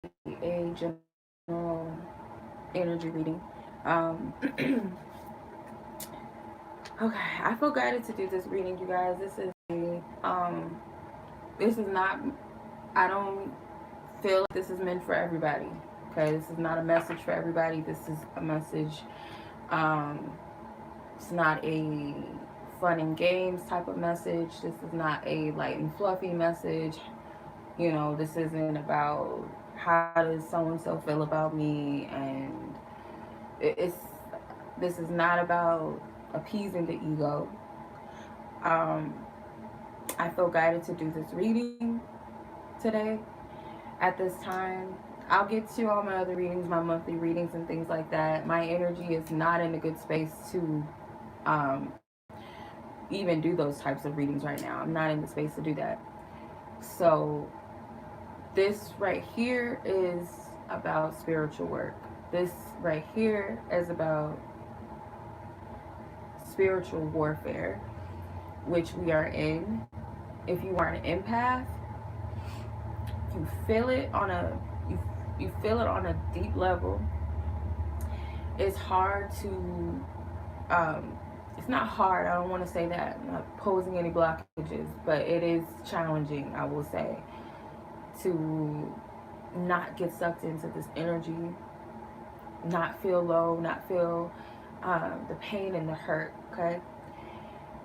a general energy reading. Okay, I feel guided to do this reading, you guys. This is not, I don't feel like this is meant for everybody. Okay, this is not a message for everybody. This is a message. Um, it's not a fun and games type of message. This is not a light and fluffy message. You know, this isn't about how does so and so feel about me, and it's this is not about appeasing the ego. Um, I feel guided to do this reading today at this time. I'll get to all my other readings, my monthly readings, and things like that. My energy is not in a good space to um, even do those types of readings right now. I'm not in the space to do that. So, this right here is about spiritual work. This right here is about spiritual warfare, which we are in. If you are an empath, you feel it on a you feel it on a deep level. It's hard to it's not hard, I don't want to say that, I'm not posing any blockages, but it is challenging, I will say, to not get sucked into this energy, not feel low, not feel the pain and the hurt. Okay.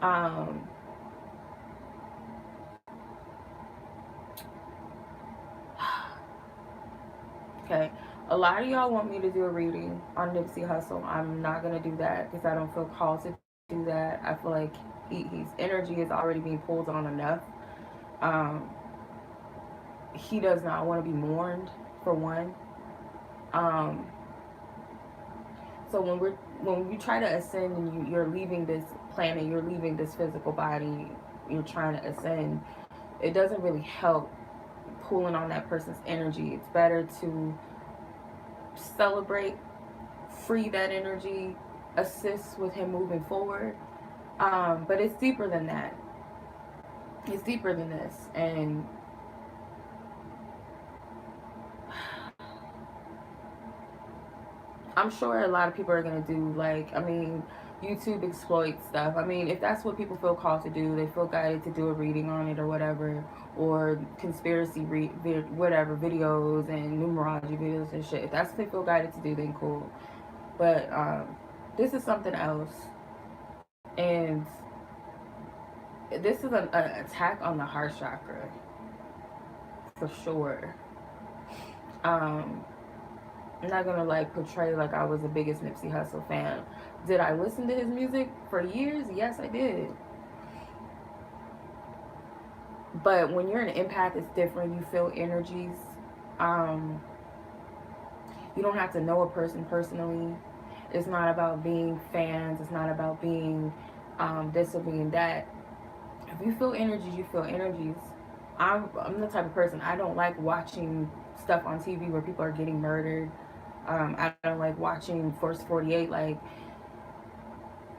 um Okay, a lot of y'all want me to do a reading on Nipsey Hussle. I'm not gonna do that because I don't feel called to do that. I feel like his energy is already being pulled on enough. Um, he does not want to be mourned, for one. Um, so when you try to ascend and you're leaving this planet, you're leaving this physical body, you're trying to ascend. It doesn't really help pulling on that person's energy. It's better to celebrate, free that energy, assist with him moving forward. But it's deeper than that. It's deeper than this. And I'm sure a lot of people are going to do, like, I mean, YouTube exploit stuff. I mean, if that's what people feel called to do, they feel guided to do a reading on it or whatever, or conspiracy whatever videos and numerology videos and shit. If that's what they feel guided to do, then cool. But this is something else, and this is an attack on the heart chakra for sure. Um, I'm not gonna like portray like I was the biggest Nipsey Hussle fan. Did I listen to his music for years? Yes, I did. But when you're an empath, it's different. You feel energies. Um, you don't have to know a person personally. It's not about being fans. It's not about being this or being that. If you feel energies, you feel energies. I'm the type of person, I don't like watching stuff on TV where people are getting murdered. I don't like watching Force 48. Like,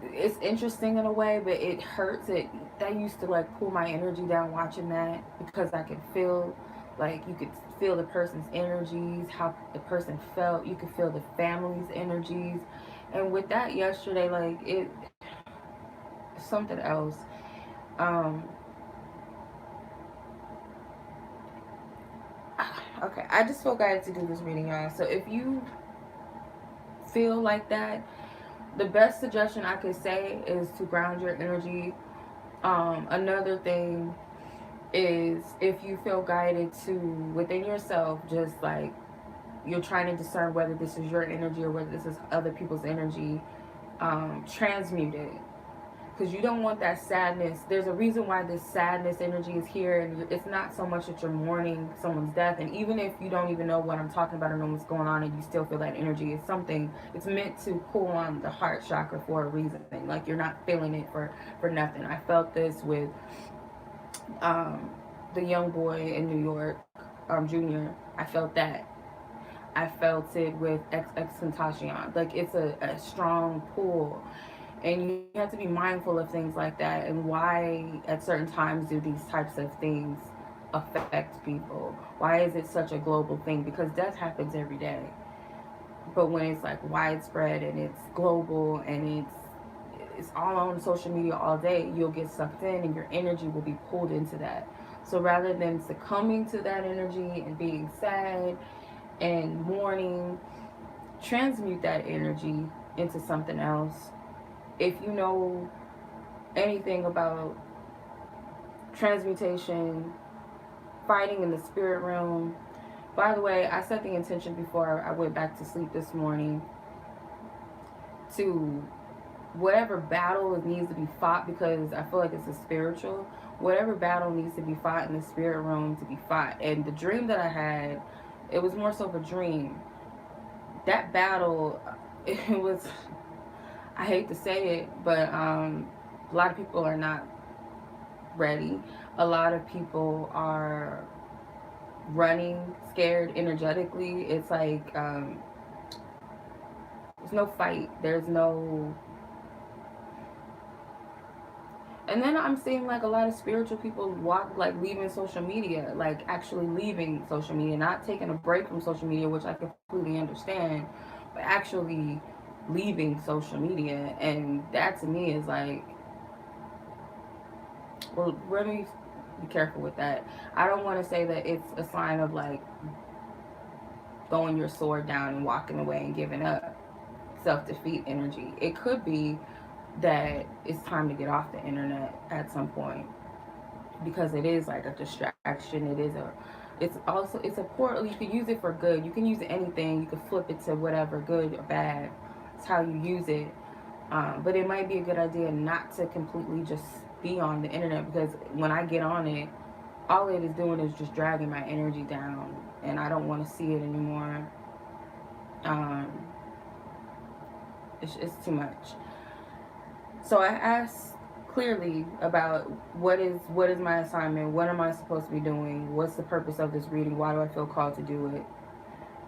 it's interesting in a way, but it hurts. That used to like pull my energy down watching that, because I could feel, like, you could feel the person's energies, how the person felt. You could feel the family's energies, and with that yesterday, like it, something else. Um, okay, I just feel guided to do this reading, y'all. So if you feel like that, the best suggestion I could say is to ground your energy. Another thing is, if you feel guided to, within yourself, just like you're trying to discern whether this is your energy or whether this is other people's energy, transmute it, because you don't want that sadness. There's a reason why this sadness energy is here, and it's not so much that you're mourning someone's death. And even if you don't even know what I'm talking about or know what's going on, and you still feel that energy, it's something. It's meant to pull on the heart chakra for a reason. Like, you're not feeling it for nothing. I felt this with the young boy in New York, Junior. I felt that. I felt it with Tentacion. Like, it's a strong pull. And you have to be mindful of things like that, and why at certain times do these types of things affect people? Why is it such a global thing? Because death happens every day. But when it's like widespread and it's global and it's all on social media all day, you'll get sucked in and your energy will be pulled into that. So rather than succumbing to that energy and being sad and mourning, transmute that energy into something else. If you know anything about transmutation, fighting in the spirit realm, by the way, I set the intention before I went back to sleep this morning to whatever battle needs to be fought, because I feel like it's a spiritual, whatever battle needs to be fought in the spirit realm to be fought. And the dream that I had, it was more so of a dream. That battle, it was, I hate to say it, but a lot of people are not ready. A lot of people are running scared energetically. It's like there's no fight, there's no. And then I'm seeing like a lot of spiritual people like leaving social media, like actually leaving social media, not taking a break from social media, which I completely understand, but actually leaving social media. And that to me is like, well, let me be careful with that. I don't want to say that it's a sign of like throwing your sword down and walking away and giving up, self-defeat energy. It could be that it's time to get off the internet at some point, because it is like a distraction. It's a portal. You can use it for good. You can use anything. You can flip it to whatever, good or bad. It's how you use it. But it might be a good idea not to completely just be on the internet, because when I get on it, all it is doing is just dragging my energy down, and I don't want to see it anymore. It's too much. So I asked clearly about what is my assignment, what am I supposed to be doing, what's the purpose of this reading, why do I feel called to do it.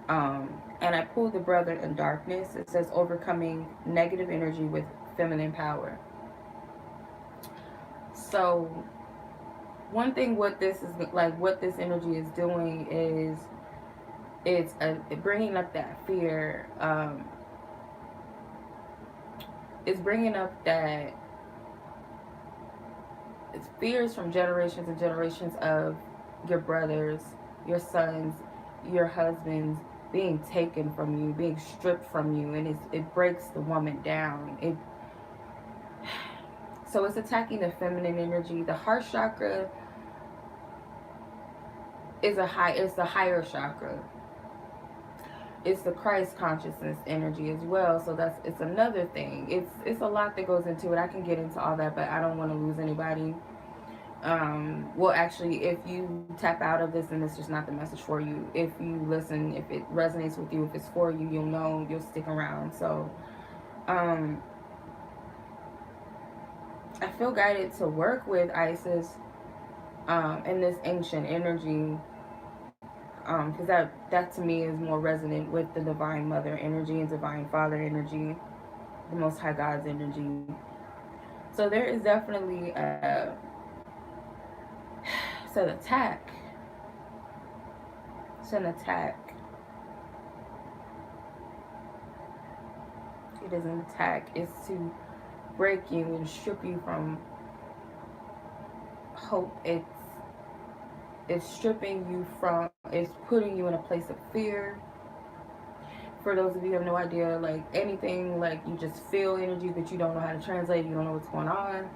And I pulled the Brother in Darkness. It says overcoming negative energy with feminine power. So one thing what this energy is doing is it's bringing up that fear. It's bringing up that it's fears from generations and generations of your brothers, your sons, your husbands being taken from you, being stripped from you, and it breaks the woman down. So it's attacking the feminine energy. The heart chakra is the higher chakra. It's the Christ consciousness energy as well. So it's another thing. It's a lot that goes into it. I can get into all that, but I don't want to lose anybody. Well, actually, if you tap out of this, then it's just not the message for you. If you listen, if it resonates with you, if it's for you, you'll know, you'll stick around. So, I feel guided to work with Isis, and this ancient energy, because that to me is more resonant with the Divine Mother energy and Divine Father energy, the Most High God's energy. So there is definitely it's an attack. It's an attack. It is an attack. It's to break you and strip you from hope. It's stripping you from, it's putting you in a place of fear. For those of you who have no idea, like anything, like you just feel energy but you don't know how to translate, you don't know what's going on.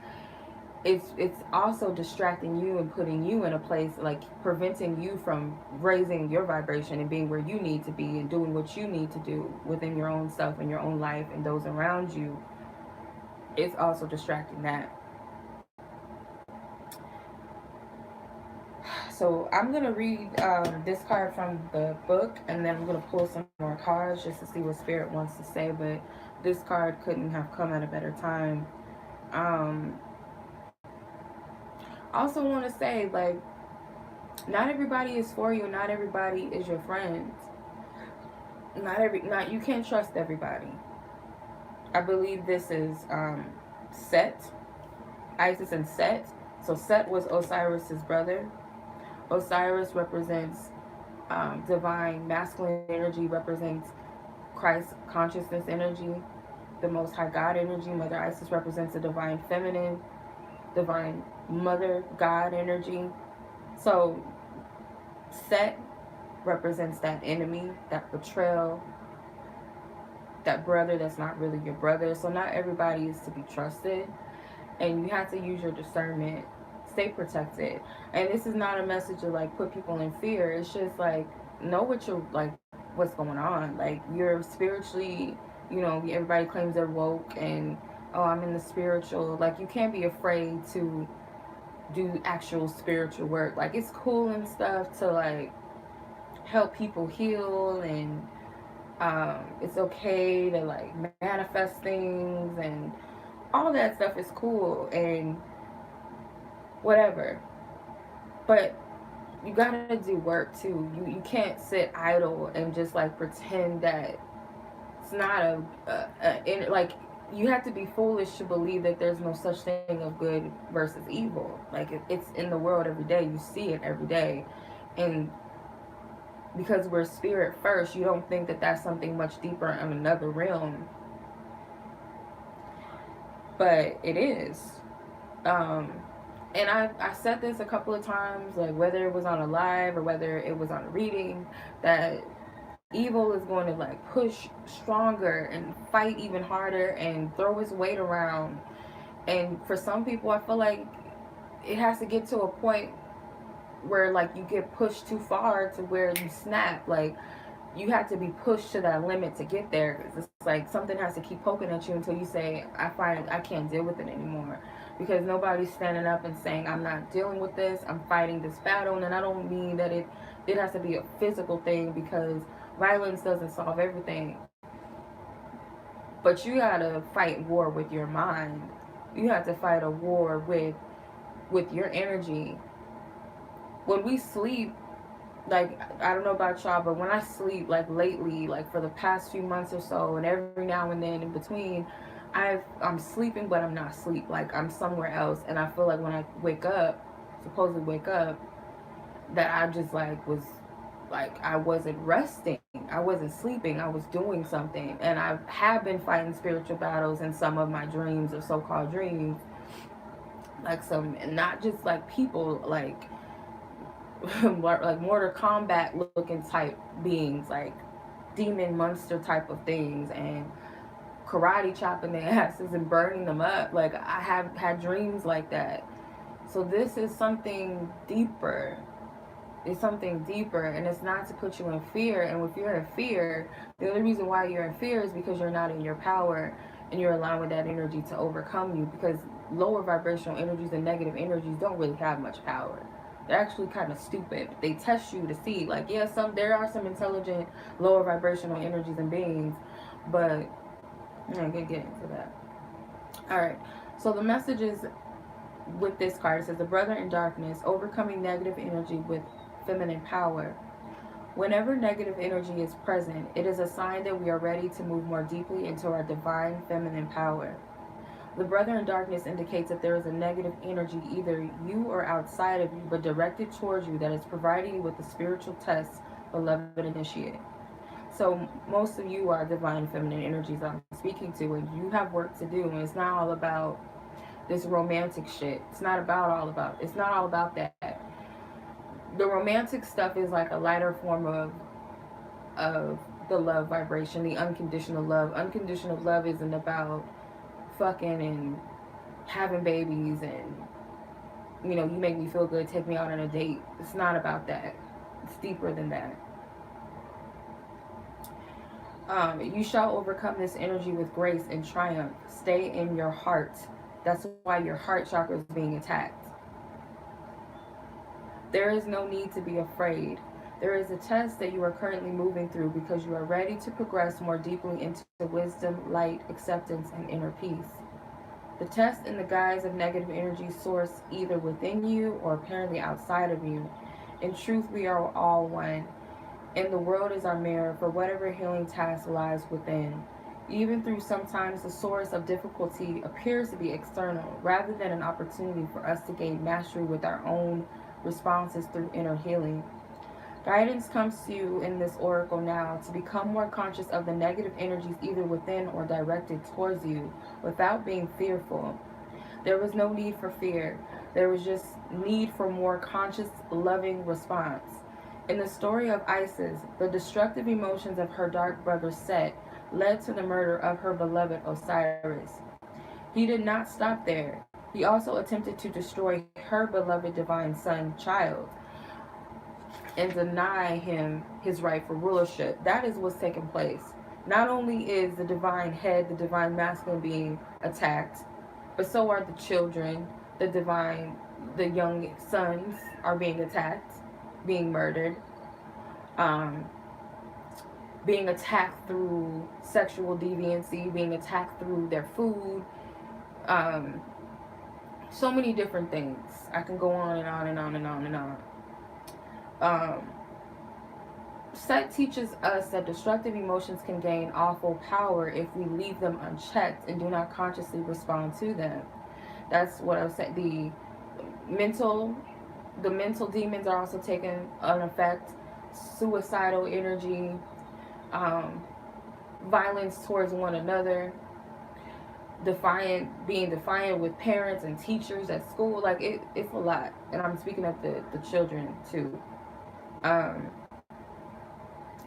It's also distracting you and putting you in a place, like preventing you from raising your vibration and being where you need to be and doing what you need to do within your own self and your own life and those around you. It's also distracting that. So I'm going to read this card from the book, and then I'm going to pull some more cards just to see what Spirit wants to say, but this card couldn't have come at a better time. I also want to say, like, not everybody is for you, not everybody is your friend. You can't trust everybody. I believe this is Set, Isis and Set. So Set was Osiris's brother. Osiris represents divine masculine energy, represents Christ consciousness energy, the Most High God energy. Mother Isis represents the divine feminine, divine mother God energy. So Set represents that enemy, that betrayal, that brother that's not really your brother. So not everybody is to be trusted, and you have to use your discernment. Stay protected. And this is not a message to like put people in fear. It's just like know what you're like, what's going on. Like you're spiritually, you know, everybody claims they're woke and oh, I'm in the spiritual. Like you can't be afraid to do actual spiritual work. Like it's cool and stuff to like help people heal, and it's okay to like manifest things, and all that stuff is cool and whatever. But you gotta do work too. You can't sit idle and just like pretend that it's not like you have to be foolish to believe that there's no such thing of good versus evil. Like it's in the world every day. You see it every day, and because we're spirit first, you don't think that that's something much deeper in another realm, but it is. And I said this a couple of times, like whether it was on a live or whether it was on a reading, that evil is going to like push stronger and fight even harder and throw its weight around. And for some people, I feel like it has to get to a point where like you get pushed too far to where you snap. Like you have to be pushed to that limit to get there, because it's like something has to keep poking at you until you say, I can't deal with it anymore. Because nobody's standing up and saying, I'm not dealing with this, I'm fighting this battle. And I don't mean that it has to be a physical thing, because violence doesn't solve everything. But you gotta fight war with your mind. You have to fight a war with your energy. When we sleep, like, I don't know about y'all, but when I sleep, like lately, like for the past few months or so, and every now and then in between, I'm sleeping, but I'm not asleep. Like I'm somewhere else, and I feel like when I wake up, supposedly wake up, that I just like was like I wasn't resting, I wasn't sleeping, I was doing something. And I have been fighting spiritual battles in some of my dreams or so-called dreams, like some, not just like people, like like Mortal Kombat looking type beings, like demon monster type of things, and karate chopping their asses and burning them up. Like I have had dreams like that. So this is something deeper. It's something deeper, and it's not to put you in fear. And if you're in fear, the only reason why you're in fear is because you're not in your power and you're allowing that energy to overcome you, because lower vibrational energies and negative energies don't really have much power. They're actually kind of stupid. They test you to see, like, yeah, there are some intelligent lower vibrational energies and beings, but I'm gonna get into that. All right, so the message is with this card, it says the brother in darkness, overcoming negative energy with feminine power. Whenever negative energy is present, it is a sign that we are ready to move more deeply into our divine feminine power. The brother in darkness indicates that there is a negative energy, either you or outside of you, but directed towards you, that is providing you with the spiritual test, beloved initiate. So most of you are divine feminine energies I'm speaking to, and you have work to do. And it's not all about this romantic shit. It's not all about that. The romantic stuff is like a lighter form of the love vibration, the unconditional love. Unconditional love isn't about fucking and having babies and, you know, you make me feel good, take me out on a date. It's not about that. It's deeper than that. You shall overcome this energy with grace and triumph. Stay in your heart. That's why your heart chakra is being attacked. There is no need to be afraid. There is a test that you are currently moving through because you are ready to progress more deeply into wisdom, light, acceptance, and inner peace. The test in the guise of negative energy source either within you or apparently outside of you. In truth, we are all one, and the world is our mirror for whatever healing task lies within. Even through sometimes the source of difficulty appears to be external, rather than an opportunity for us to gain mastery with our own responses through inner healing. Guidance comes to you in this oracle now to become more conscious of the negative energies either within or directed towards you without being fearful. There was no need for fear. There was just need for more conscious, loving response. In the story of Isis, the destructive emotions of her dark brother Set led to the murder of her beloved Osiris. He did not stop there. He also attempted to destroy her beloved divine son, child, and deny him his rightful rulership. That is what's taking place. Not only is the divine head, the divine masculine being attacked, but so are the children, the young sons are being attacked, being murdered, being attacked through sexual deviancy, being attacked through their food, so many different things. I can go on and on and on and on and on. Set teaches us that destructive emotions can gain awful power if we leave them unchecked and do not consciously respond to them. That's what I was saying. The mental demons are also taking an effect. Suicidal energy, violence towards one another, being defiant with parents and teachers at school. Like it's a lot. And I'm speaking of the children too.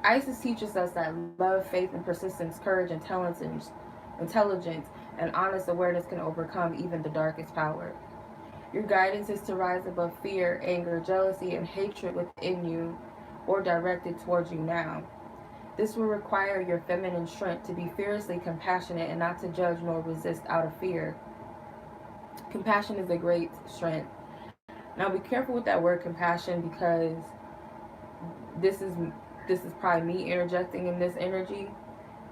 Isis teaches us that love, faith, and persistence, courage, intelligence, and honest awareness can overcome even the darkest power. Your guidance is to rise above fear, anger, jealousy, and hatred within you or directed towards you now. This will require your feminine strength to be fiercely compassionate and not to judge nor resist out of fear. Compassion is a great strength. Now be careful with that word compassion, because this is probably me interjecting in this energy,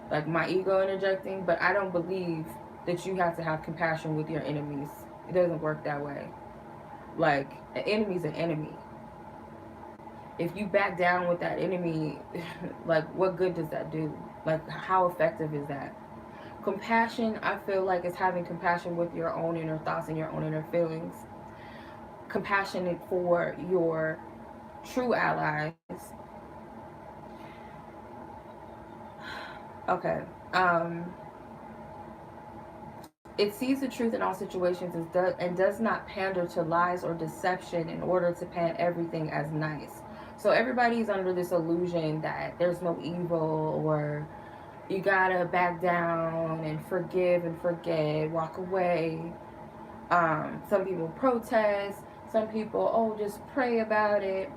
like my ego interjecting, but I don't believe that you have to have compassion with your enemies. It doesn't work that way. Like, an enemy's an enemy. If you back down with that enemy, like, what good does that do? Like, how effective is that? Compassion, I feel like, is having compassion with your own inner thoughts and your own inner feelings. Compassionate for your true allies. Okay. It sees the truth in all situations and does not pander to lies or deception in order to paint everything as nice. So everybody's under this illusion that there's no evil, or you gotta back down and forgive and forget, walk away. Some people protest. Some people, just pray about it.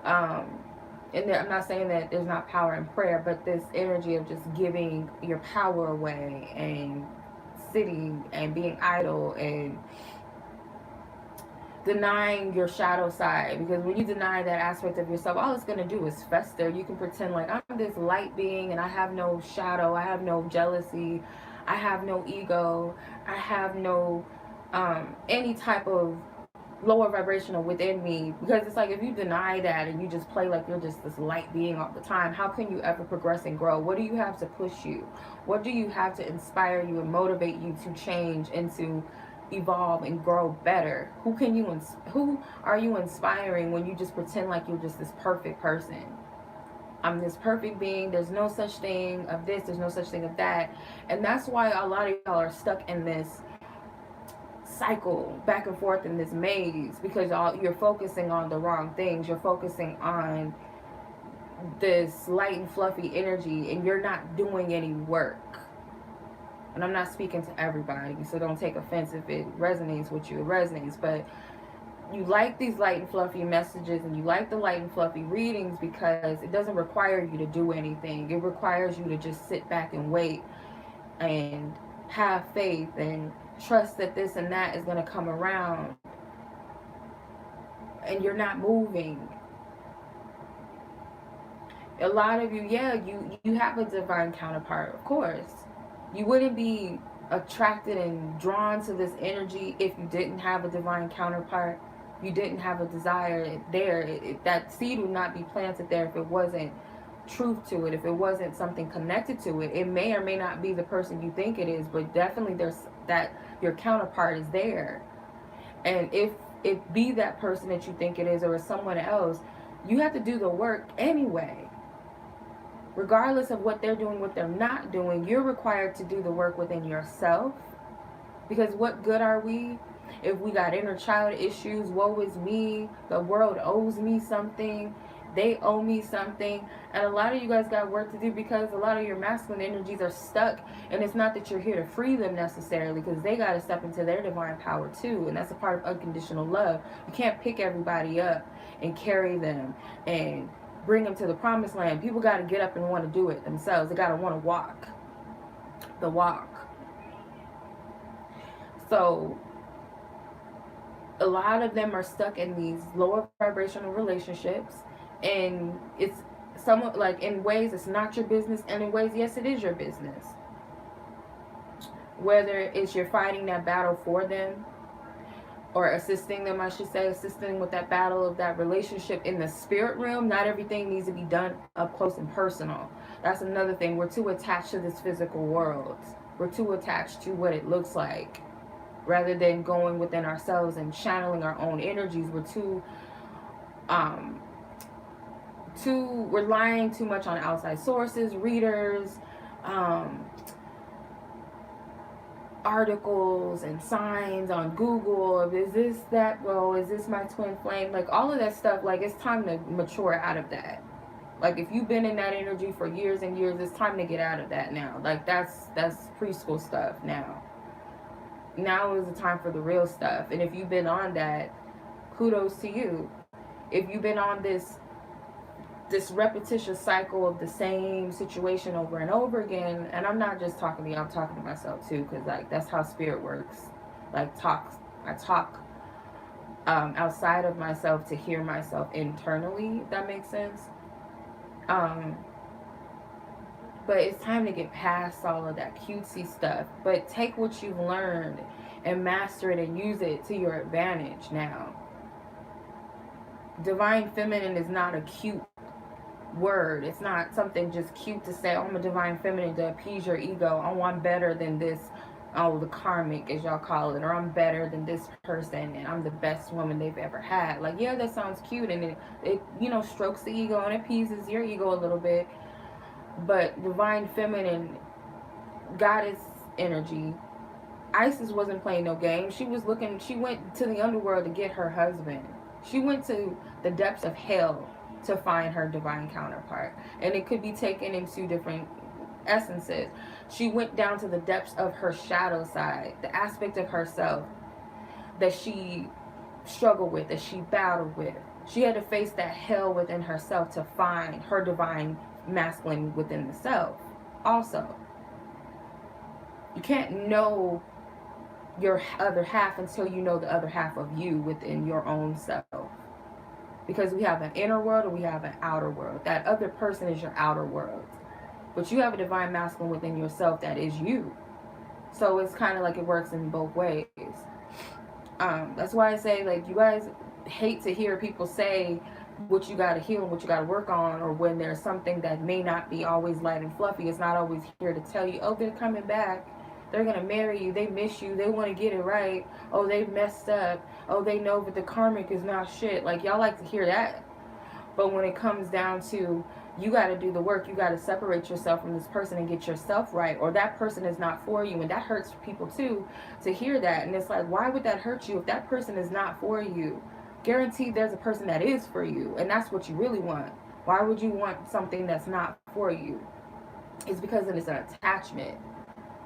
And I'm not saying that there's not power in prayer, but this energy of just giving your power away and sitting and being idle and denying your shadow side. Because when you deny that aspect of yourself, all it's going to do is fester. You can pretend like I'm this light being and I have no shadow, I have no jealousy, I have no ego, I have no any type of lower vibrational within me. Because it's like, if you deny that and you just play like you're just this light being all the time, how can you ever progress and grow? What do you have to push you? What do you have to inspire you and motivate you to change and to evolve and grow better? Who are you inspiring when you just pretend like you're just this perfect person? I'm this perfect being, there's no such thing of this, there's no such thing of that. And that's why a lot of y'all are stuck in this cycle back and forth in this maze, because you're focusing on the wrong things. You're focusing on this light and fluffy energy, and you're not doing any work. And I'm not speaking to everybody, so don't take offense if it resonates with you. It resonates, but you like these light and fluffy messages, and you like the light and fluffy readings because it doesn't require you to do anything. It requires you to just sit back and wait and have faith and trust that this and that is going to come around, and you're not moving. A lot of you, you have a divine counterpart, of course. You wouldn't be attracted and drawn to this energy if you didn't have a divine counterpart. You didn't have a desire there. That seed would not be planted there if it wasn't truth to it, if it wasn't something connected to it. It may or may not be the person you think it is, but definitely there's that your counterpart is there. And if it be that person that you think it is or someone else, you have to do the work anyway. Regardless of what they're doing, what they're not doing, you're required to do the work within yourself. Because what good are we if we got inner child issues? Woe is me. The world owes me something. They owe me something. And a lot of you guys got work to do because a lot of your masculine energies are stuck. And it's not that you're here to free them necessarily, because they got to step into their divine power too. And that's a part of unconditional love. You can't pick everybody up and carry them and bring them to the promised land. People got to get up and want to do it themselves. They got to want to walk the walk. So a lot of them are stuck in these lower vibrational relationships, and it's somewhat like, in ways it's not your business, and in ways, yes, it is your business. Whether it's you're fighting that battle for them, or assisting them, I should say, assisting with that battle of that relationship in the spirit realm. Not everything needs to be done up close and personal. That's another thing. We're too attached to this physical world. We're too attached to what it looks like, rather than going within ourselves and channeling our own energies. We're too relying too much on outside sources, readers, articles and signs on Google. Is this that? Well, is this my twin flame? Like all of that stuff. Like, it's time to mature out of that. Like, if you've been in that energy for years and years, it's time to get out of that now. Like, that's preschool stuff now. Now is the time for the real stuff. And if you've been on that, kudos to you. If you've been on this repetitious cycle of the same situation over and over again, and I'm not just talking to you, I'm talking to myself too, because like that's how spirit works. Like I talk outside of myself to hear myself internally, if that makes sense. But it's time to get past all of that cutesy stuff. But take what you've learned and master it and use it to your advantage now. Divine feminine is not a cute word. It's not something just cute to say, oh, I'm a divine feminine, to appease your ego. Oh, I'm better than this, oh, the karmic, as y'all call it, or I'm better than this person, and I'm the best woman they've ever had. Like, yeah, that sounds cute, and it you know, strokes the ego and appeases your ego a little bit. But divine feminine, goddess energy, Isis wasn't playing no games. She went to the underworld to get her husband. She went to the depths of hell to find her divine counterpart. And it could be taken in two different essences. She went down to the depths of her shadow side, the aspect of herself that she struggled with, that she battled with. She had to face that hell within herself to find her divine masculine within the self. Also, you can't know your other half until you know the other half of you within your own self. Because we have an inner world and we have an outer world. That other person is your outer world. But you have a divine masculine within yourself that is you. So it's kind of like it works in both ways. That's why I say, like, you guys hate to hear people say what you got to heal and what you got to work on, or when there's something that may not be always light and fluffy. It's not always here to tell you, oh, they're coming back. They're going to marry you. They miss you. They want to get it right. Oh, they messed up. Oh, they know that the karmic is not shit. Like, y'all like to hear that. But when it comes down to, you got to do the work. You got to separate yourself from this person and get yourself right. Or that person is not for you. And that hurts people too, to hear that. And it's like, why would that hurt you if that person is not for you? Guaranteed there's a person that is for you. And that's what you really want. Why would you want something that's not for you? It's because it is an attachment.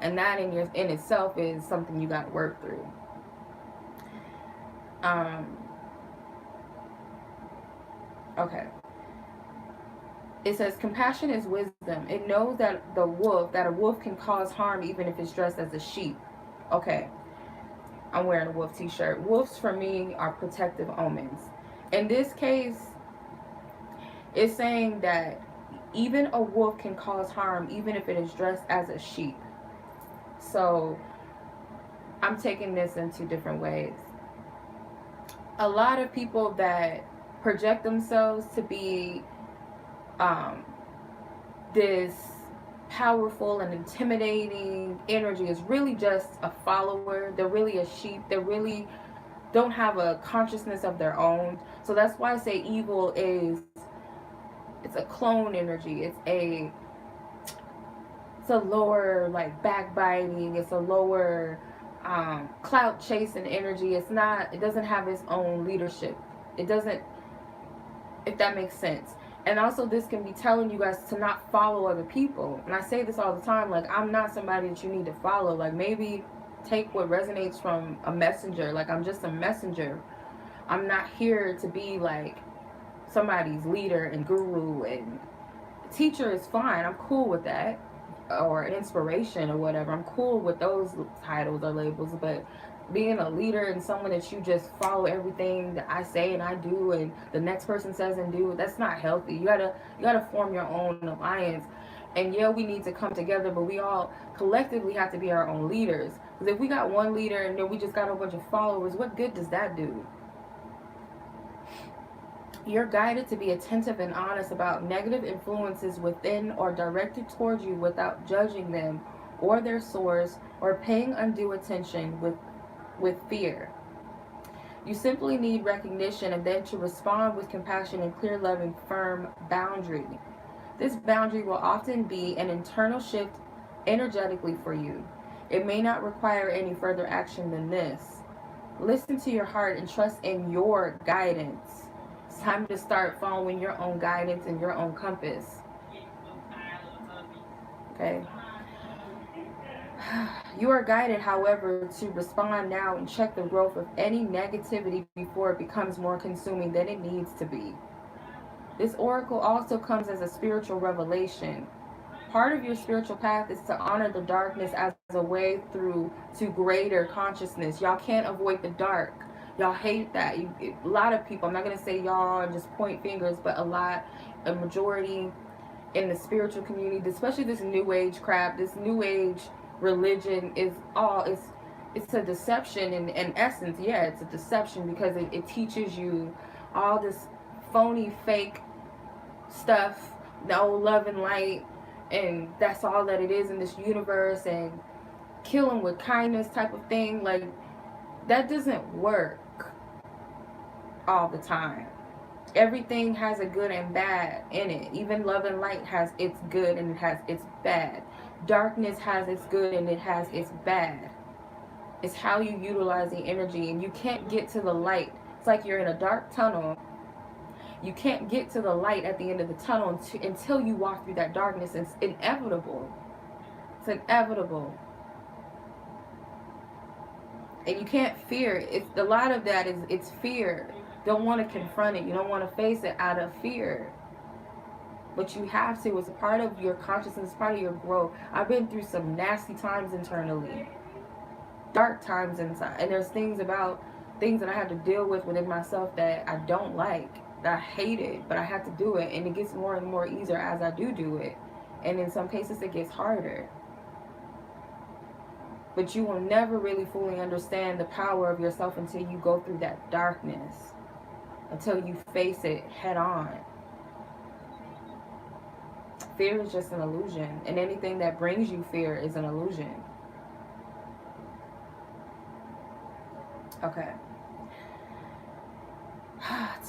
And that in itself is something you got to work through. Okay. It says, compassion is wisdom. It knows that a wolf can cause harm even if it's dressed as a sheep. Okay. I'm wearing a wolf t-shirt. Wolves for me are protective omens. In this case, it's saying that even a wolf can cause harm even if it is dressed as a sheep. So I'm taking this in two different ways. A lot of people that project themselves to be this powerful and intimidating energy is really just a follower. They're really a sheep. They're really don't have a consciousness of their own. So that's why I say evil is, it's a clone energy. It's a lower, like, backbiting. It's a lower clout chasing energy. It doesn't have its own leadership. It doesn't, if that makes sense. And also, this can be telling you guys to not follow other people. And I say this all the time, like, I'm not somebody that you need to follow. Like, maybe take what resonates from a messenger. Like, I'm just a messenger. I'm not here to be like somebody's leader and guru, and teacher is fine. I'm cool with that. Or inspiration or whatever. I'm cool with those titles or labels, but being a leader and someone that you just follow everything that I say and I do and the next person says and do, that's not healthy. You gotta form your own alliance. And yeah, we need to come together, but we all collectively have to be our own leaders. Because if we got one leader and then we just got a bunch of followers, what good does that do? You're guided to be attentive and honest about negative influences within or directed towards you without judging them or their source or paying undue attention with fear. You simply need recognition and then to respond with compassion and clear, loving, firm boundary. This boundary will often be an internal shift energetically for you. It may not require any further action than this. Listen to your heart and trust in your guidance. It's time to start following your own guidance and your own compass. Okay? You are guided, however, to respond now and check the growth of any negativity before it becomes more consuming than it needs to be. This oracle also comes as a spiritual revelation. Part of your spiritual path is to honor the darkness as a way through to greater consciousness. Y'all can't avoid the dark. Y'all hate that. A lot of people, I'm not going to say y'all and just point fingers, but a majority in the spiritual community, especially this new age crap, this new age religion is all, it's a deception in essence. Yeah, it's a deception because it teaches you all this phony, fake stuff, no love and light, and that's all that it is in this universe, and killing with kindness type of thing. Like, that doesn't work all the time. Everything has a good and bad in it. Even love and light has its good and it has its bad. Darkness has its good and it has its bad. It's how you utilize the energy, and you can't get to the light. It's like you're in a dark tunnel. You can't get to the light at the end of the tunnel until you walk through that darkness. It's inevitable. It's inevitable. And you can't fear it. A lot of that is, it's fear. Don't want to confront it. You don't want to face it out of fear. But you have to. It's a part of your consciousness, part of your growth. I've been through some nasty times internally. Dark times inside. And there's things that I have to deal with within myself that I don't like. That I hate it. But I have to do it. And it gets more and more easier as I do it. And in some cases it gets harder. But you will never really fully understand the power of yourself until you go through that darkness. Until you face it head on. Fear is just an illusion. And anything that brings you fear is an illusion. Okay.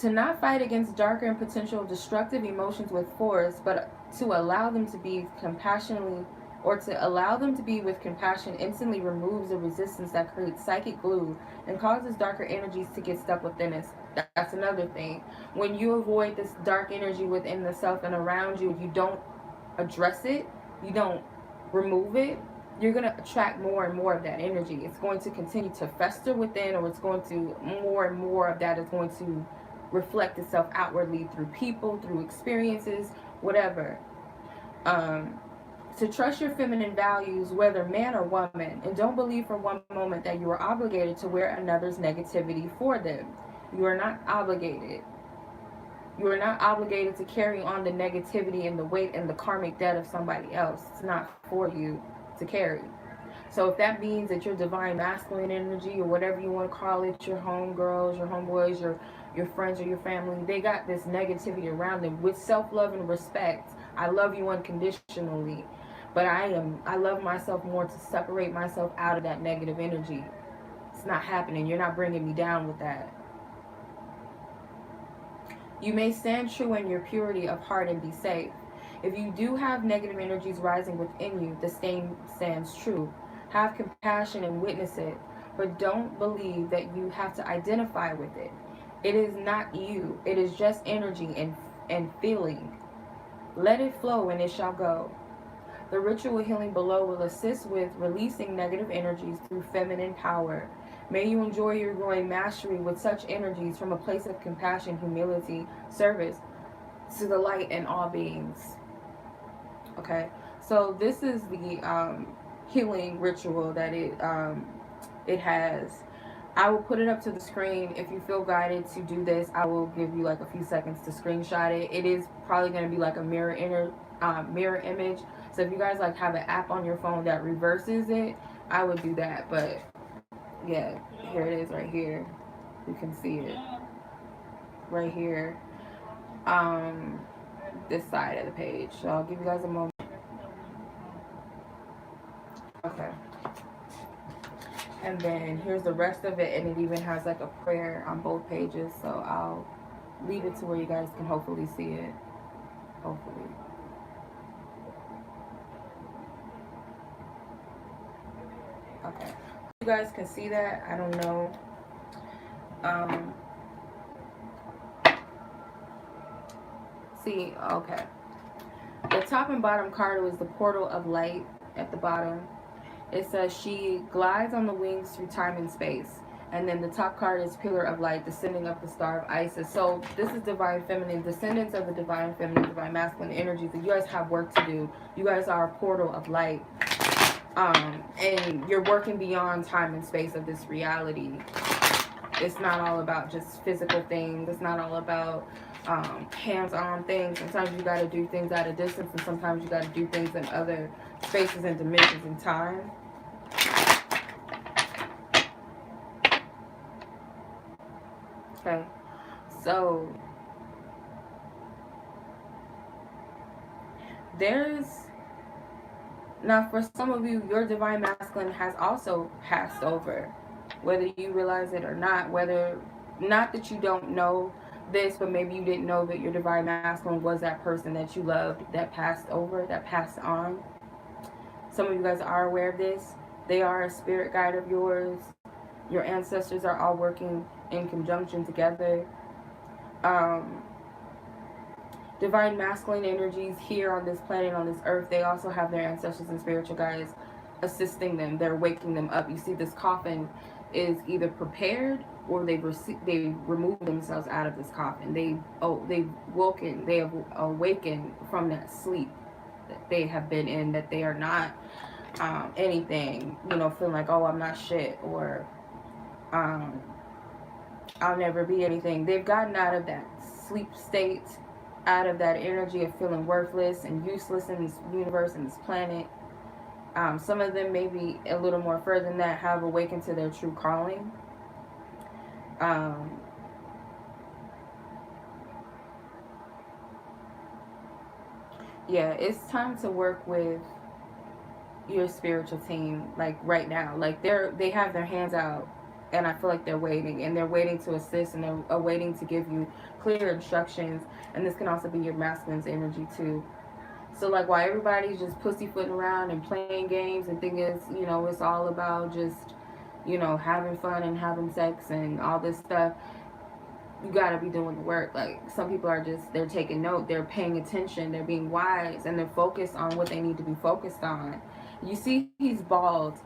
To not fight against darker and potential destructive emotions with force, but to allow them to be compassionately, or to allow them to be with compassion, instantly removes the resistance that creates psychic glue and causes darker energies to get stuck within us. That's another thing. When you avoid this dark energy within the self and around you, you don't address it, you don't remove it, you're going to attract more and more of that energy. It's going to continue to fester within, or it's going to, more and more of that is going to reflect itself outwardly through people, through experiences, whatever. To trust your feminine values, whether man or woman, and don't believe for one moment that you are obligated to wear another's negativity for them. You are not obligated. You are not obligated to carry on the negativity and the weight and the karmic debt of somebody else. It's not for you to carry. So if that means that your divine masculine energy, or whatever you want to call it, your homegirls, your homeboys, your friends, or your family, they got this negativity around them with self-love and respect. I love you unconditionally. But I love myself more to separate myself out of that negative energy. It's not happening. You're not bringing me down with that. You may stand true in your purity of heart and be safe. If you do have negative energies rising within you, the same stands true. Have compassion and witness it, but don't believe that you have to identify with it. It is not you. It is just energy and feeling. Let it flow and it shall go. The ritual healing below will assist with releasing negative energies through feminine power. May you enjoy your growing mastery with such energies from a place of compassion, humility, service to the light and all beings. Okay, so this is the healing ritual that it has. I will put it up to the screen. If you feel guided to do this, I will give you like a few seconds to screenshot it. It is probably going to be like a mirror image. So if you guys like have an app on your phone that reverses it, I would do that. But yeah, here it is right here. You can see it right here. This side of the page. So I'll give you guys a moment. Okay. And then here's the rest of it, and it even has like a prayer on both pages. So I'll leave it to where you guys can hopefully see it. Hopefully. Okay. You guys can see that? I don't know. See, okay. The top and bottom card was the portal of light at the bottom. It says she glides on the wings through time and space. And then the top card is pillar of light, descending up the star of Isis. So this is divine feminine, descendants of the divine feminine, divine masculine energies. That you guys have work to do. You guys are a portal of light. And you're working beyond time and space of this reality. It's not all about just physical things. It's not all about hands-on things. Sometimes you got to do things at a distance, and sometimes you got to do things in other spaces and dimensions in time. Okay, so now for some of you, your divine masculine has also passed over, whether you realize it or not. Not that you don't know this, but maybe you didn't know that your divine masculine was that person that you loved that passed over, that passed on. Some of you guys are aware of this. They are a spirit guide of yours. Your ancestors are all working in conjunction together. Divine masculine energies here on this planet, on this earth, they also have their ancestors and spiritual guides assisting them. They're waking them up. You see, this coffin is either prepared or they removed themselves out of this coffin. They have awakened from that sleep that they have been in, that they are not anything, feeling like, oh, I'm not shit, or I'll never be anything. They've gotten out of that sleep state, out of that energy of feeling worthless and useless in this universe and this planet. Some of them, maybe a little more further than that, have awakened to their true calling. Yeah, it's time to work with your spiritual team, like right now. Like they have their hands out, and I feel like they're waiting, and they're waiting to assist, and they're waiting to give you clear instructions. And this can also be your masculine's energy too. So like, while everybody's just pussyfooting around and playing games and thinking it's all about just having fun and having sex and all this stuff, you gotta be doing the work. Like, some people are they're taking note, they're paying attention, they're being wise, and they're focused on what they need to be focused on. You see, he's bald.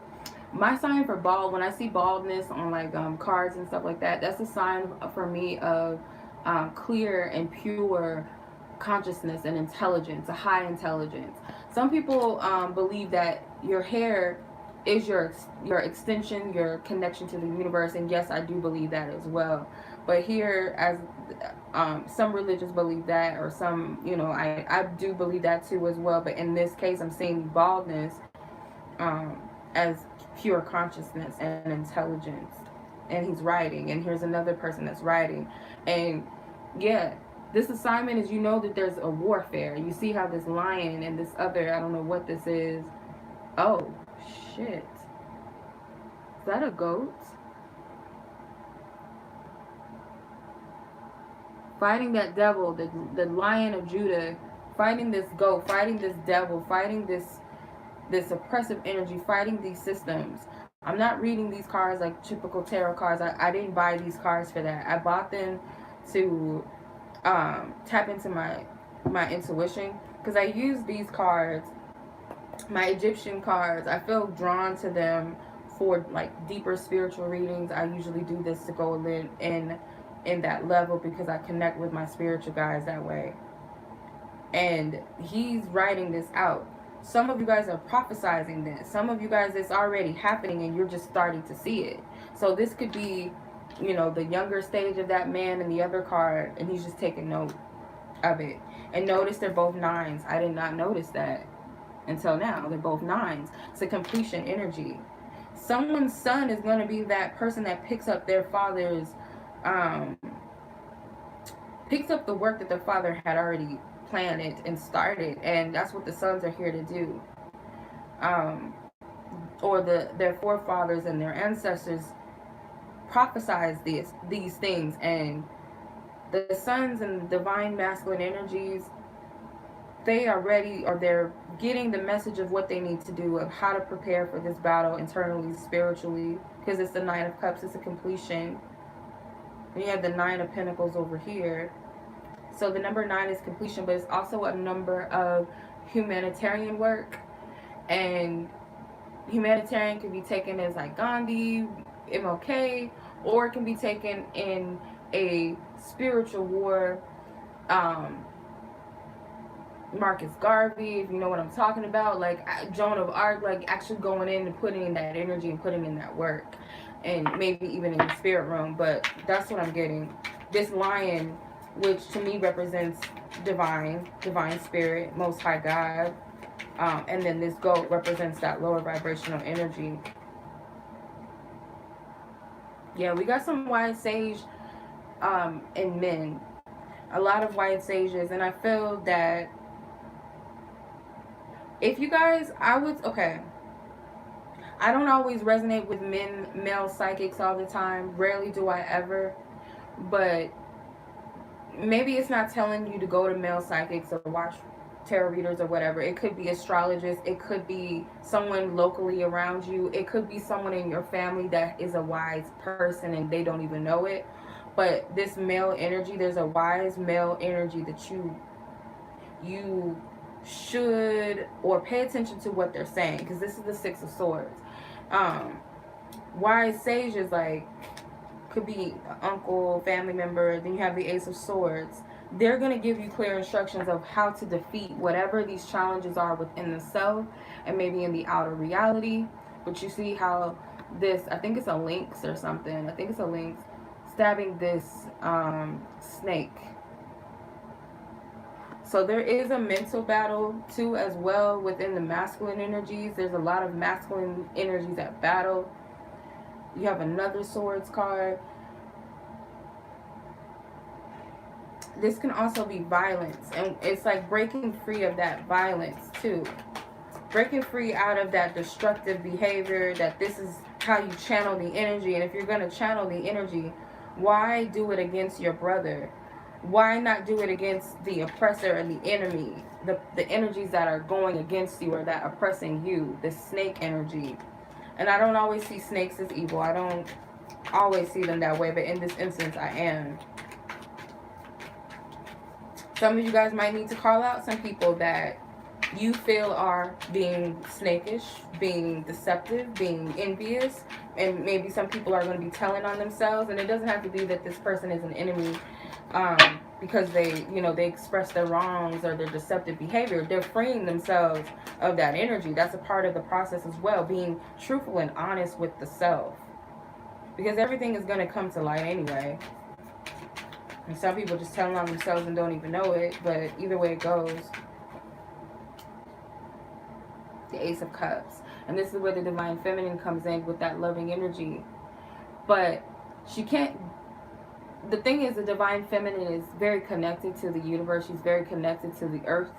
My sign for bald, when I see baldness on like cards and stuff like that, that's a sign for me of clear and pure consciousness and intelligence, a high intelligence. Some people believe that your hair is your extension, your connection to the universe, and yes, I do believe that as well. But here, as some religions believe that, or some, I do believe that too as well. But in this case, I'm seeing baldness as pure consciousness and intelligence. And he's writing, and here's another person that's writing. And yeah, this assignment is, that there's a warfare. You see how this lion and this other, I don't know what this is. Oh, shit. Is that a goat? fighting that devil, the Lion of Judah, fighting this goat, fighting this devil, fighting this oppressive energy, fighting these systems. I'm not reading these cards like typical tarot cards. I didn't buy these cards for that. I bought them to tap into my intuition, because I use these cards, my Egyptian cards. I feel drawn to them for like deeper spiritual readings. I usually do this to go in that level, because I connect with my spiritual guides that way. And he's writing this out. Some of you guys are prophesizing this. Some of you guys, it's already happening and you're just starting to see it. So this could be, you know, the younger stage of that man in the other card, and he's just taking note of it. And notice they're both nines. I did not notice that until now. They're both nines. It's a completion energy. Someone's son is going to be that person that picks up their father's, picks up the work that their father had already planned and started, and that's what the sons are here to do. Or their forefathers and their ancestors prophesied these things, and the sons and divine masculine energies, they are ready, or they're getting the message of what they need to do, of how to prepare for this battle internally, spiritually, because it's the Nine of Cups, it's a completion. And you have the Nine of Pentacles over here. So the number 9 is completion, but it's also a number of humanitarian work. And humanitarian can be taken as like Gandhi, MLK, or it can be taken in a spiritual war. Marcus Garvey, if you know what I'm talking about, like Joan of Arc, like actually going in and putting in that energy and putting in that work, and maybe even in the spirit realm. But that's what I'm getting. This lion, which to me represents divine spirit, most high God, and then this goat represents that lower vibrational energy. Yeah, we got some white sage in men, a lot of white sages, and I feel that if you guys, I don't always resonate with male psychics all the time. Rarely do I ever, but maybe it's not telling you to go to male psychics or watch tarot readers or whatever. It could be astrologists. It could be someone locally around you. It could be someone in your family that is a wise person and they don't even know it. But this male energy, there's a wise male energy that you should, or pay attention to what they're saying, because this is the Six of Swords. Wise sage is like, could be an uncle, family member. Then you have the Ace of Swords. They're going to give you clear instructions of how to defeat whatever these challenges are within the self and maybe in the outer reality. But you see how this, I think it's a lynx or something. I think it's a lynx stabbing this snake. So there is a mental battle too as well within the masculine energies. There's a lot of masculine energies at battle. You have another swords card. This can also be violence, and it's like breaking free of that violence too. Breaking free out of that destructive behavior, that this is how you channel the energy. And if you're going to channel the energy, why do it against your brother? Why not do it against the oppressor and the enemy? The energies that are going against you or that are oppressing you. The snake energy. And I don't always see snakes as evil. I don't always see them that way. But in this instance, I am. Some of you guys might need to call out some people that you feel are being snakish, being deceptive, being envious. And maybe some people are going to be telling on themselves. And it doesn't have to be that this person is an enemy because they express their wrongs or their deceptive behavior. They're freeing themselves of that energy. That's a part of the process as well, being truthful and honest with the self, because everything is going to come to light anyway. And some people just telling on themselves and don't even know it, but either way it goes. The Ace of Cups, and this is where the divine feminine comes in with that loving energy. But she can't, the thing is, the divine feminine is very connected to the universe. She's very connected to the earth.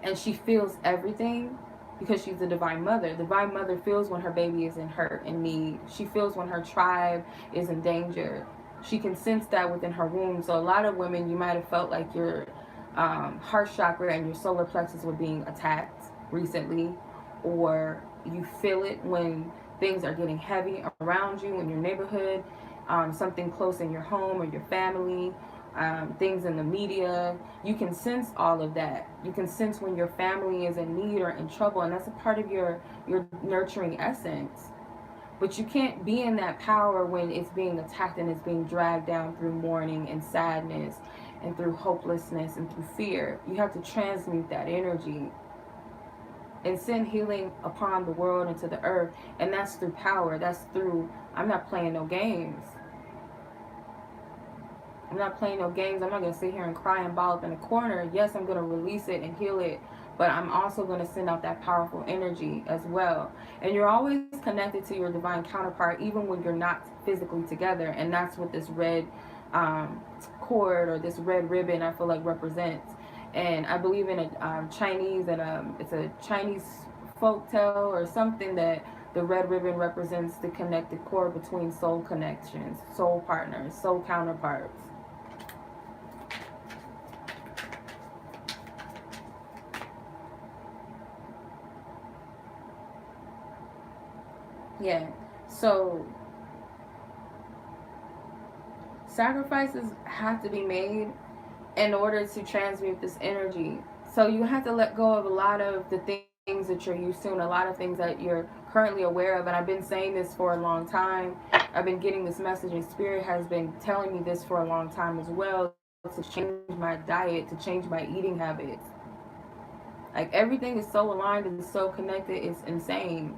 And she feels everything because she's the divine mother. The divine mother feels when her baby is in hurt and need. She feels when her tribe is in danger. She can sense that within her womb. So a lot of women, you might have felt like your heart chakra and your solar plexus were being attacked recently, or you feel it when things are getting heavy around you in your neighborhood, something close in your home or your family, things in the media. You can sense all of that. You can sense when your family is in need or in trouble, and that's a part of your nurturing essence. But you can't be in that power when it's being attacked and it's being dragged down through mourning and sadness and through hopelessness and through fear. You have to transmute that energy and send healing upon the world and to the earth. And that's through power. That's through, I'm not playing no games. I'm not playing no games. I'm not going to sit here and cry and ball up in a corner. Yes, I'm going to release it and heal it, but I'm also going to send out that powerful energy as well. And you're always connected to your divine counterpart, even when you're not physically together. And that's what this red cord or this red ribbon, I feel like, represents. And I believe in a Chinese, and it's a Chinese folk tale or something, that the red ribbon represents the connected cord between soul connections, soul partners, soul counterparts. Yeah, so sacrifices have to be made in order to transmute this energy. So you have to let go of a lot of the things that you're used to and a lot of things that you're currently aware of. And I've been saying this for a long time. I've been getting this message, and Spirit has been telling me this for a long time as well, to change my diet, to change my eating habits. Like, everything is so aligned and so connected, it's insane.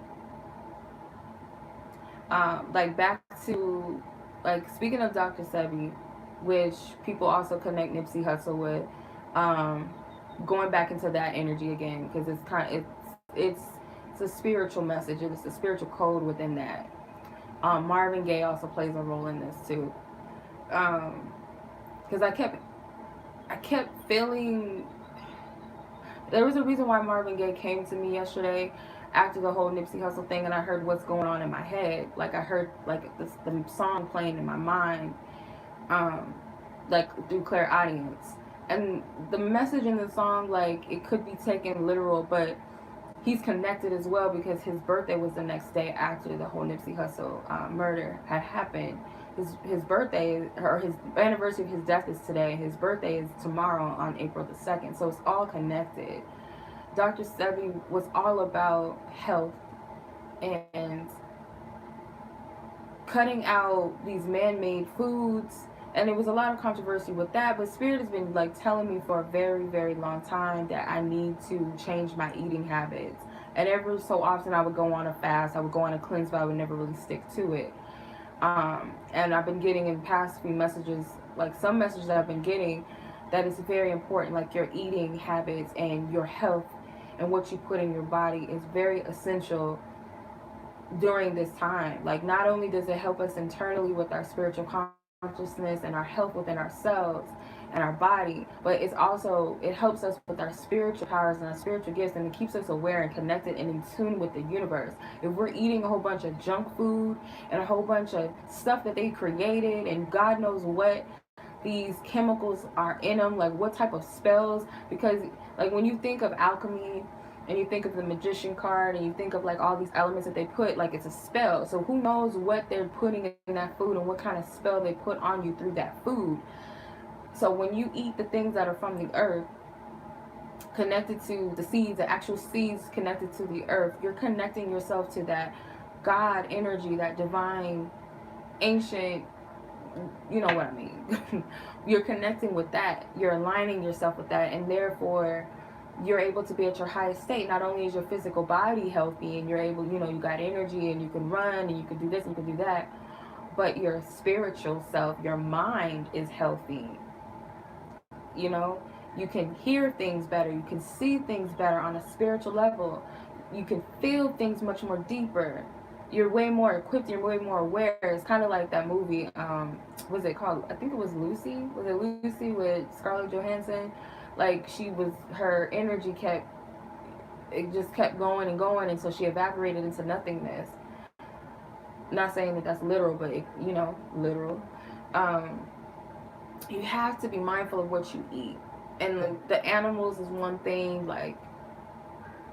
Like, back to, like, speaking of Dr. Sebi, which people also connect Nipsey Hussle with, going back into that energy again, because it's kind of, it's a spiritual message. It's a spiritual code within that. Marvin Gaye also plays a role in this too, because I kept feeling, there was a reason why Marvin Gaye came to me yesterday after the whole Nipsey Hussle thing, and I heard what's going on in my head. Like, I heard like the song playing in my mind, like through clairaudience. And the message in the song, like, it could be taken literal, but he's connected as well, because his birthday was the next day after the whole Nipsey Hussle murder had happened. His birthday, or his anniversary of his death, is today. His birthday is tomorrow on April the 2nd. So it's all connected. Dr. Sebi was all about health and cutting out these man-made foods, and there was a lot of controversy with that, but Spirit has been like telling me for a very, very long time that I need to change my eating habits. And every so often I would go on a fast, I would go on a cleanse, but I would never really stick to it. And I've been getting in past few messages, like some messages that I've been getting, that it's very important, like your eating habits and your health and what you put in your body is very essential during this time. Like, not only does it help us internally with our spiritual consciousness and our health within ourselves and our body, but it's also, it helps us with our spiritual powers and our spiritual gifts, and it keeps us aware and connected and in tune with the universe. If we're eating a whole bunch of junk food and a whole bunch of stuff that they created, and God knows what these chemicals are in them, like what type of spells, because like when you think of alchemy and you think of the magician card and you think of like all these elements that they put, like it's a spell. So who knows what they're putting in that food and what kind of spell they put on you through that food. So when you eat the things that are from the earth, connected to the seeds, the actual seeds connected to the earth, you're connecting yourself to that God energy, that divine, ancient, you know what I mean. You're connecting with that. You're aligning yourself with that, and therefore you're able to be at your highest state. Not only is your physical body healthy and you're able, you know, you got energy and you can run and you can do this and you can do that, but your spiritual self, your mind is healthy. You know, you can hear things better, you can see things better on a spiritual level, you can feel things much more deeper. You're way more equipped, you're way more aware. It's kind of like that movie, what's it called? I think it was Lucy. Was it Lucy with Scarlett Johansson? Like, her energy just kept going and going until she evaporated into nothingness. Not saying that that's literal, but it, you know, literal. You have to be mindful of what you eat. And the animals is one thing, like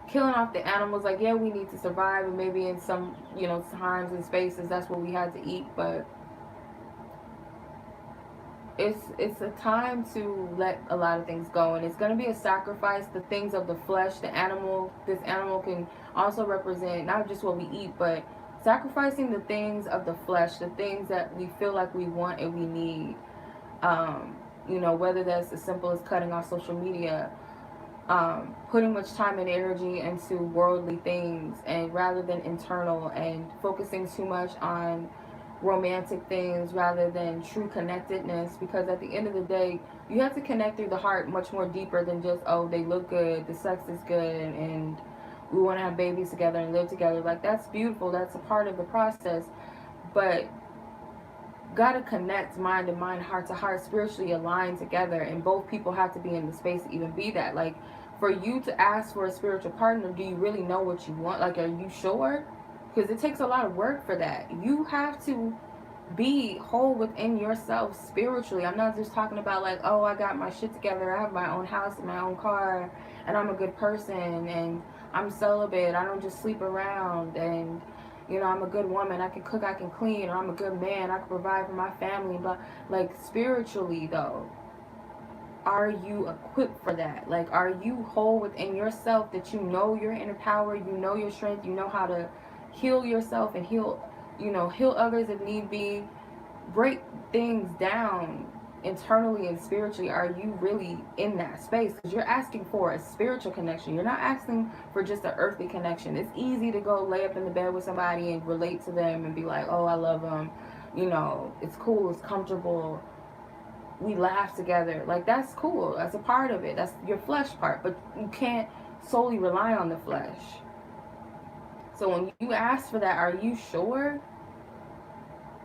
killing off the animals, like, yeah, we need to survive, and maybe in some, you know, times and spaces that's what we had to eat, but it's a time to let a lot of things go, and it's going to be a sacrifice. The things of the flesh, the animal, this animal can also represent not just what we eat, but sacrificing the things of the flesh, the things that we feel like we want and we need. You know, whether that's as simple as cutting off social media, putting much time and energy into worldly things, and rather than internal, and focusing too much on romantic things rather than true connectedness, because at the end of the day, you have to connect through the heart much more deeper than just, oh, they look good, the sex is good, and we want to have babies together and live together. Like, that's beautiful, that's a part of the process, but gotta connect mind to mind, heart to heart, spiritually aligned together, and both people have to be in the space to even be that. Like, for you to ask for a spiritual partner, do you really know what you want? Like, are you sure? Because it takes a lot of work for that. You have to be whole within yourself spiritually. I'm not just talking about like, oh, I got my shit together, I have my own house and my own car, and I'm a good person, and I'm celibate, I don't just sleep around, and you know, I'm a good woman, I can cook, I can clean, or I'm a good man, I can provide for my family. But like, spiritually though, are you equipped for that? Like, are you whole within yourself, that you know your inner power, you know your strength, you know how to heal yourself and heal, you know, heal others if need be, break things down internally and spiritually? Are you really in that space? Because you're asking for a spiritual connection. You're not asking for just an earthly connection. It's easy to go lay up in the bed with somebody and relate to them and be like, oh, I love them, you know, it's cool, it's comfortable, we laugh together. Like, that's cool, that's a part of it, that's your flesh part, but you can't solely rely on the flesh. So when you ask for that, are you sure?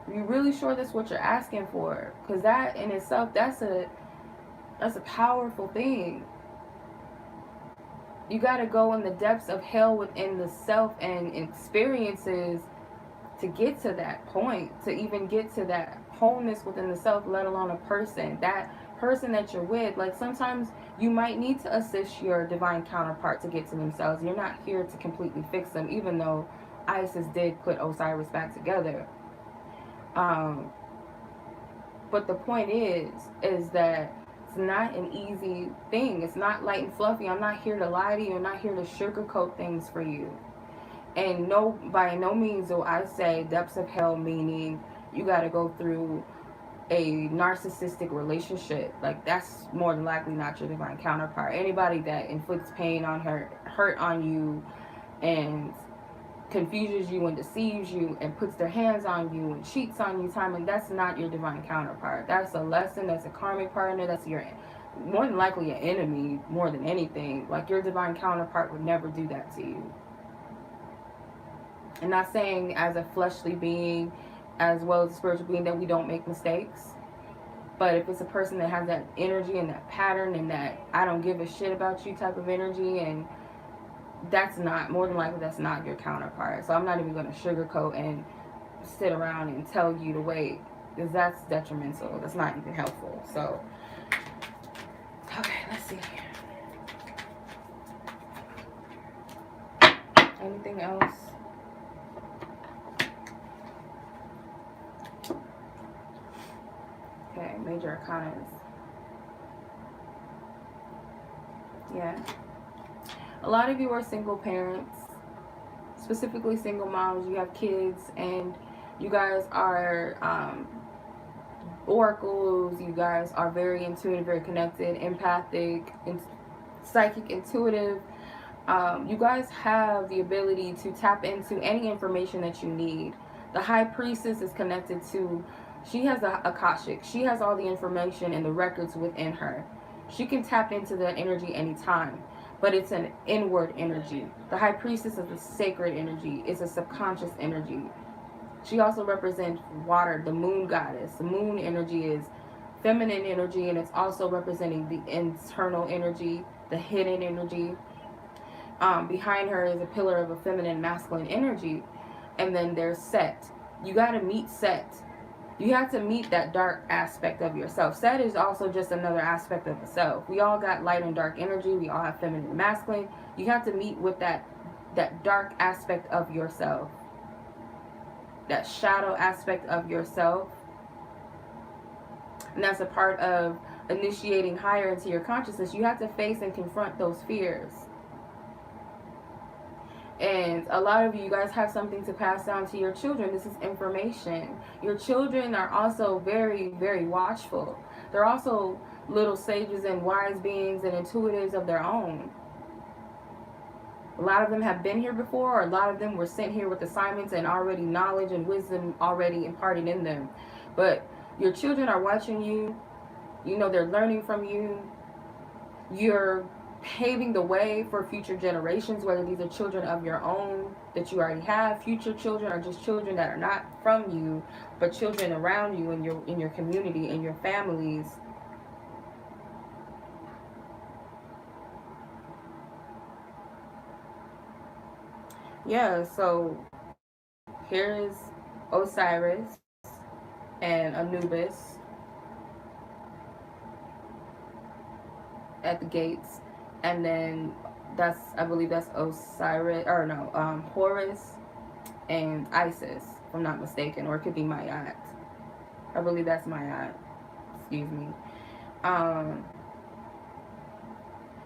Are you really sure that's what you're asking for? Because that in itself, that's a powerful thing. You got to go in the depths of hell within the self and experiences to get to that point, to even get to that wholeness within the self, let alone a person. That person that you're with, like, sometimes you might need to assist your divine counterpart to get to themselves. You're not here to completely fix them, even though Isis did put Osiris back together. But the point is that it's not an easy thing. It's not light and fluffy. I'm not here to lie to you. I'm not here to sugarcoat things for you. And no, by no means do I say depths of hell, meaning you got to go through a narcissistic relationship. Like, that's more than likely not your divine counterpart. Anybody that inflicts pain on her, hurt on you, and confuses you and deceives you and puts their hands on you and cheats on you time, and that's not your divine counterpart. That's a lesson, that's a karmic partner, that's your, more than likely, an enemy more than anything. Like, your divine counterpart would never do that to you. I'm not saying as a fleshly being as well as a spiritual being that we don't make mistakes, but if it's a person that has that energy and that pattern and that I don't give a shit about you type of energy, and that's not, more than likely, that's not your counterpart. So I'm not even going to sugarcoat and sit around and tell you to wait, because that's detrimental. That's not even helpful. So, okay, let's see here. Anything else? Okay, major arcanas. Yeah. A lot of you are single parents, specifically single moms. You have kids, and you guys are oracles. You guys are very intuitive, very connected, empathic, psychic, intuitive. You guys have the ability to tap into any information that you need. The High Priestess is connected to, she has the Akashic. She has all the information and the records within her. She can tap into that energy anytime. But it's an inward energy. The High Priestess is a sacred energy. It's a subconscious energy. She also represents water, the moon goddess. The moon energy is feminine energy, and it's also representing the internal energy, the hidden energy. Behind her is a pillar of a feminine, masculine energy. And then there's Set. You got to meet Set You have to meet that dark aspect of yourself. Set is also just another aspect of the self. We all got light and dark energy. We all have feminine and masculine. You have to meet with that dark aspect of yourself, that shadow aspect of yourself. And that's a part of initiating higher into your consciousness. You have to face and confront those fears. And a lot of you guys have something to pass down to your children. This is information. Your children are also very, very watchful. They're also little sages and wise beings and intuitives of their own. A lot of them have been here before, or a lot of them were sent here with assignments and already knowledge and wisdom already imparted in them. But your children are watching you. You know, they're learning from you. You're paving the way for future generations, whether these are children of your own that you already have, future children, or just children that are not from you, but children around you in your community, in your families. Yeah, so here's Osiris and Anubis at the gates. And then I believe that's Osiris, or no, Horus and Isis, if I'm not mistaken, or it could be Mayat. I believe that's Mayat. Excuse me.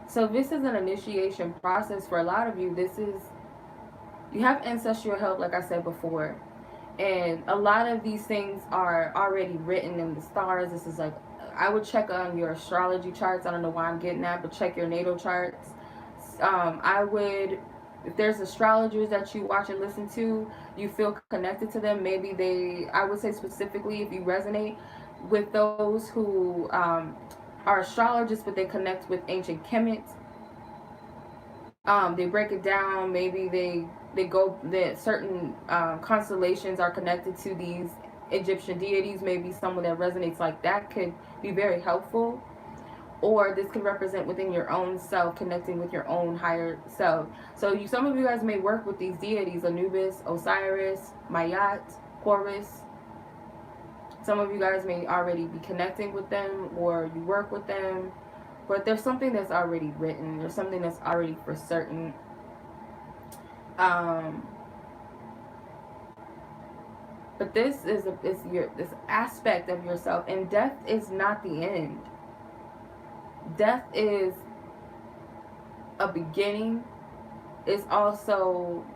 So this is an initiation process for a lot of you. You have ancestral help, like I said before, and a lot of these things are already written in the stars. This is like, I would check on your astrology charts. I don't know why I'm getting that, but check your natal charts. I would, if there's astrologers that you watch and listen to, you feel connected to them. Maybe I would say specifically, if you resonate with those who are astrologists, but they connect with ancient Kemet. They break it down. Maybe that certain constellations are connected to these Egyptian deities. Maybe someone that resonates like that could be very helpful. Or this could represent within your own self, connecting with your own higher self. So some of you guys may work with these deities: Anubis, Osiris, Mayat, Horus. Some of you guys may already be connecting with them, or you work with them. But there's something that's already written. There's something that's already for certain. But this is this aspect of yourself, and death is not the end. Death is a beginning. It's also,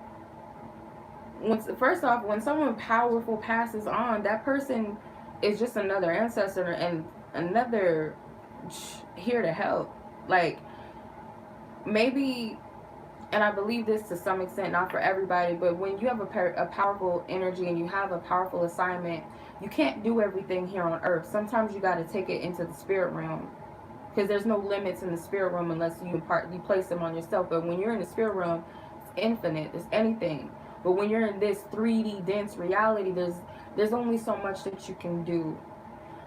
first off, when someone powerful passes on, that person is just another ancestor and another here to help. Like, maybe, and I believe this to some extent, not for everybody, but when you have a powerful energy and you have a powerful assignment, you can't do everything here on earth. Sometimes you got to take it into the spirit realm, because there's no limits in the spirit realm unless you place them on yourself. But when you're in the spirit realm, it's infinite. There's anything. But when you're in this 3D dense reality, there's only so much that you can do.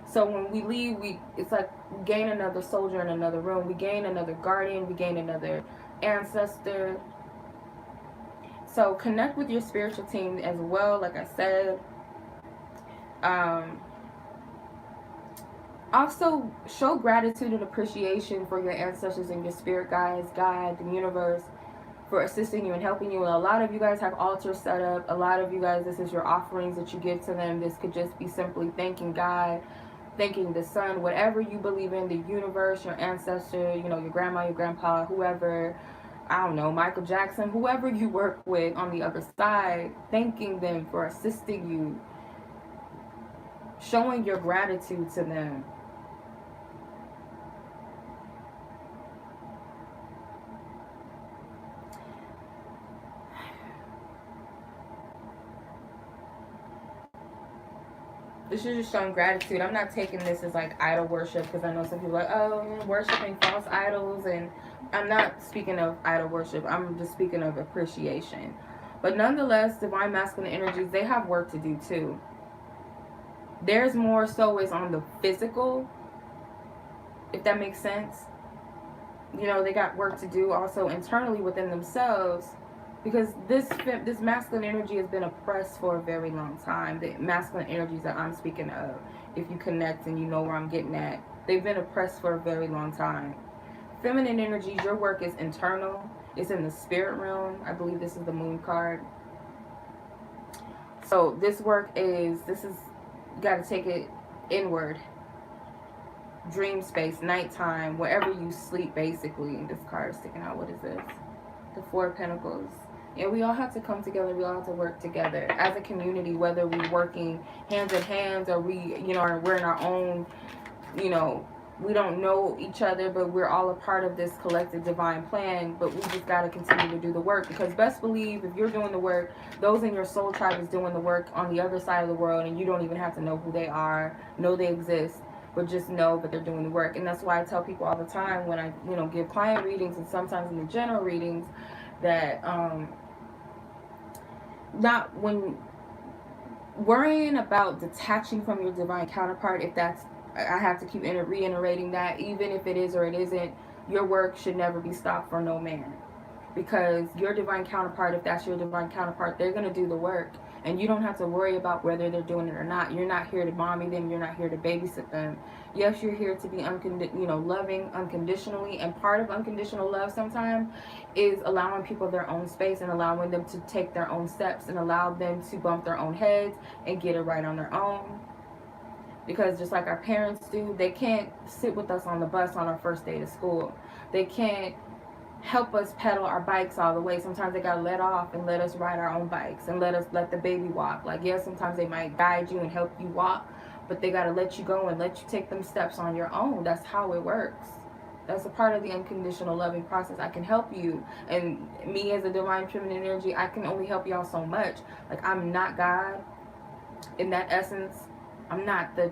So when we leave, it's like we gain another soldier in another room. We gain another guardian. We gain another ancestor. So connect with your spiritual team as well, like I said. Also, show gratitude and appreciation for your ancestors and your spirit guides, God, the universe, for assisting you and helping you. And a lot of you guys have altars set up. A lot of you guys, this is your offerings that you give to them. This could just be simply thanking God, thanking the sun, whatever you believe in, the universe, your ancestor, your grandma, your grandpa, whoever, I don't know, Michael Jackson, whoever you work with on the other side, thanking them for assisting you, showing your gratitude to them. This is just showing gratitude. I'm not taking this as like idol worship, because I know some people are like, oh, worshiping false idols, and I'm not speaking of idol worship. I'm just speaking of appreciation. But nonetheless, divine masculine energies, they have work to do too. Theirs more so is on the physical, if that makes sense. They got work to do also internally within themselves Because this masculine energy has been oppressed for a very long time. The masculine energies that I'm speaking of, if you connect and you know where I'm getting at, they've been oppressed for a very long time. Feminine energies, your work is internal. It's in the spirit realm. I believe this is the moon card. So this work is, you got to take it inward. Dream space, nighttime, wherever you sleep, basically. This card is sticking out. What is this? The Four of Pentacles. Yeah, we all have to come together. We all have to work together as a community, whether we're working hands in hands or we're in our own, we don't know each other, but we're all a part of this collective divine plan. But we just got to continue to do the work, because best believe if you're doing the work, those in your soul tribe is doing the work on the other side of the world, and you don't even have to know who they are, know they exist, but just know that they're doing the work. And that's why I tell people all the time when I give client readings and sometimes in the general readings that not when worrying about detaching from your divine counterpart, if that's, I have to keep reiterating that, even if it is or it isn't, your work should never be stopped for no man. Because your divine counterpart, if that's your divine counterpart, they're going to do the work. And you don't have to worry about whether they're doing it or not. You're not here to mommy them. You're not here to babysit them. Yes, you're here to be loving unconditionally. And part of unconditional love sometimes is allowing people their own space and allowing them to take their own steps and allow them to bump their own heads and get it right on their own. Because just like our parents do, they can't sit with us on the bus on our first day to school. They can't help us pedal our bikes all the way. Sometimes they gotta let off and let us ride our own bikes and let the baby walk. Like, yes, sometimes they might guide you and help you walk, but they gotta let you go and let you take them steps on your own. That's how it works. That's a part of the unconditional loving process. I can help you, and me as a divine feminine energy, I can only help y'all so much. Like, I'm not God in that essence. I'm not the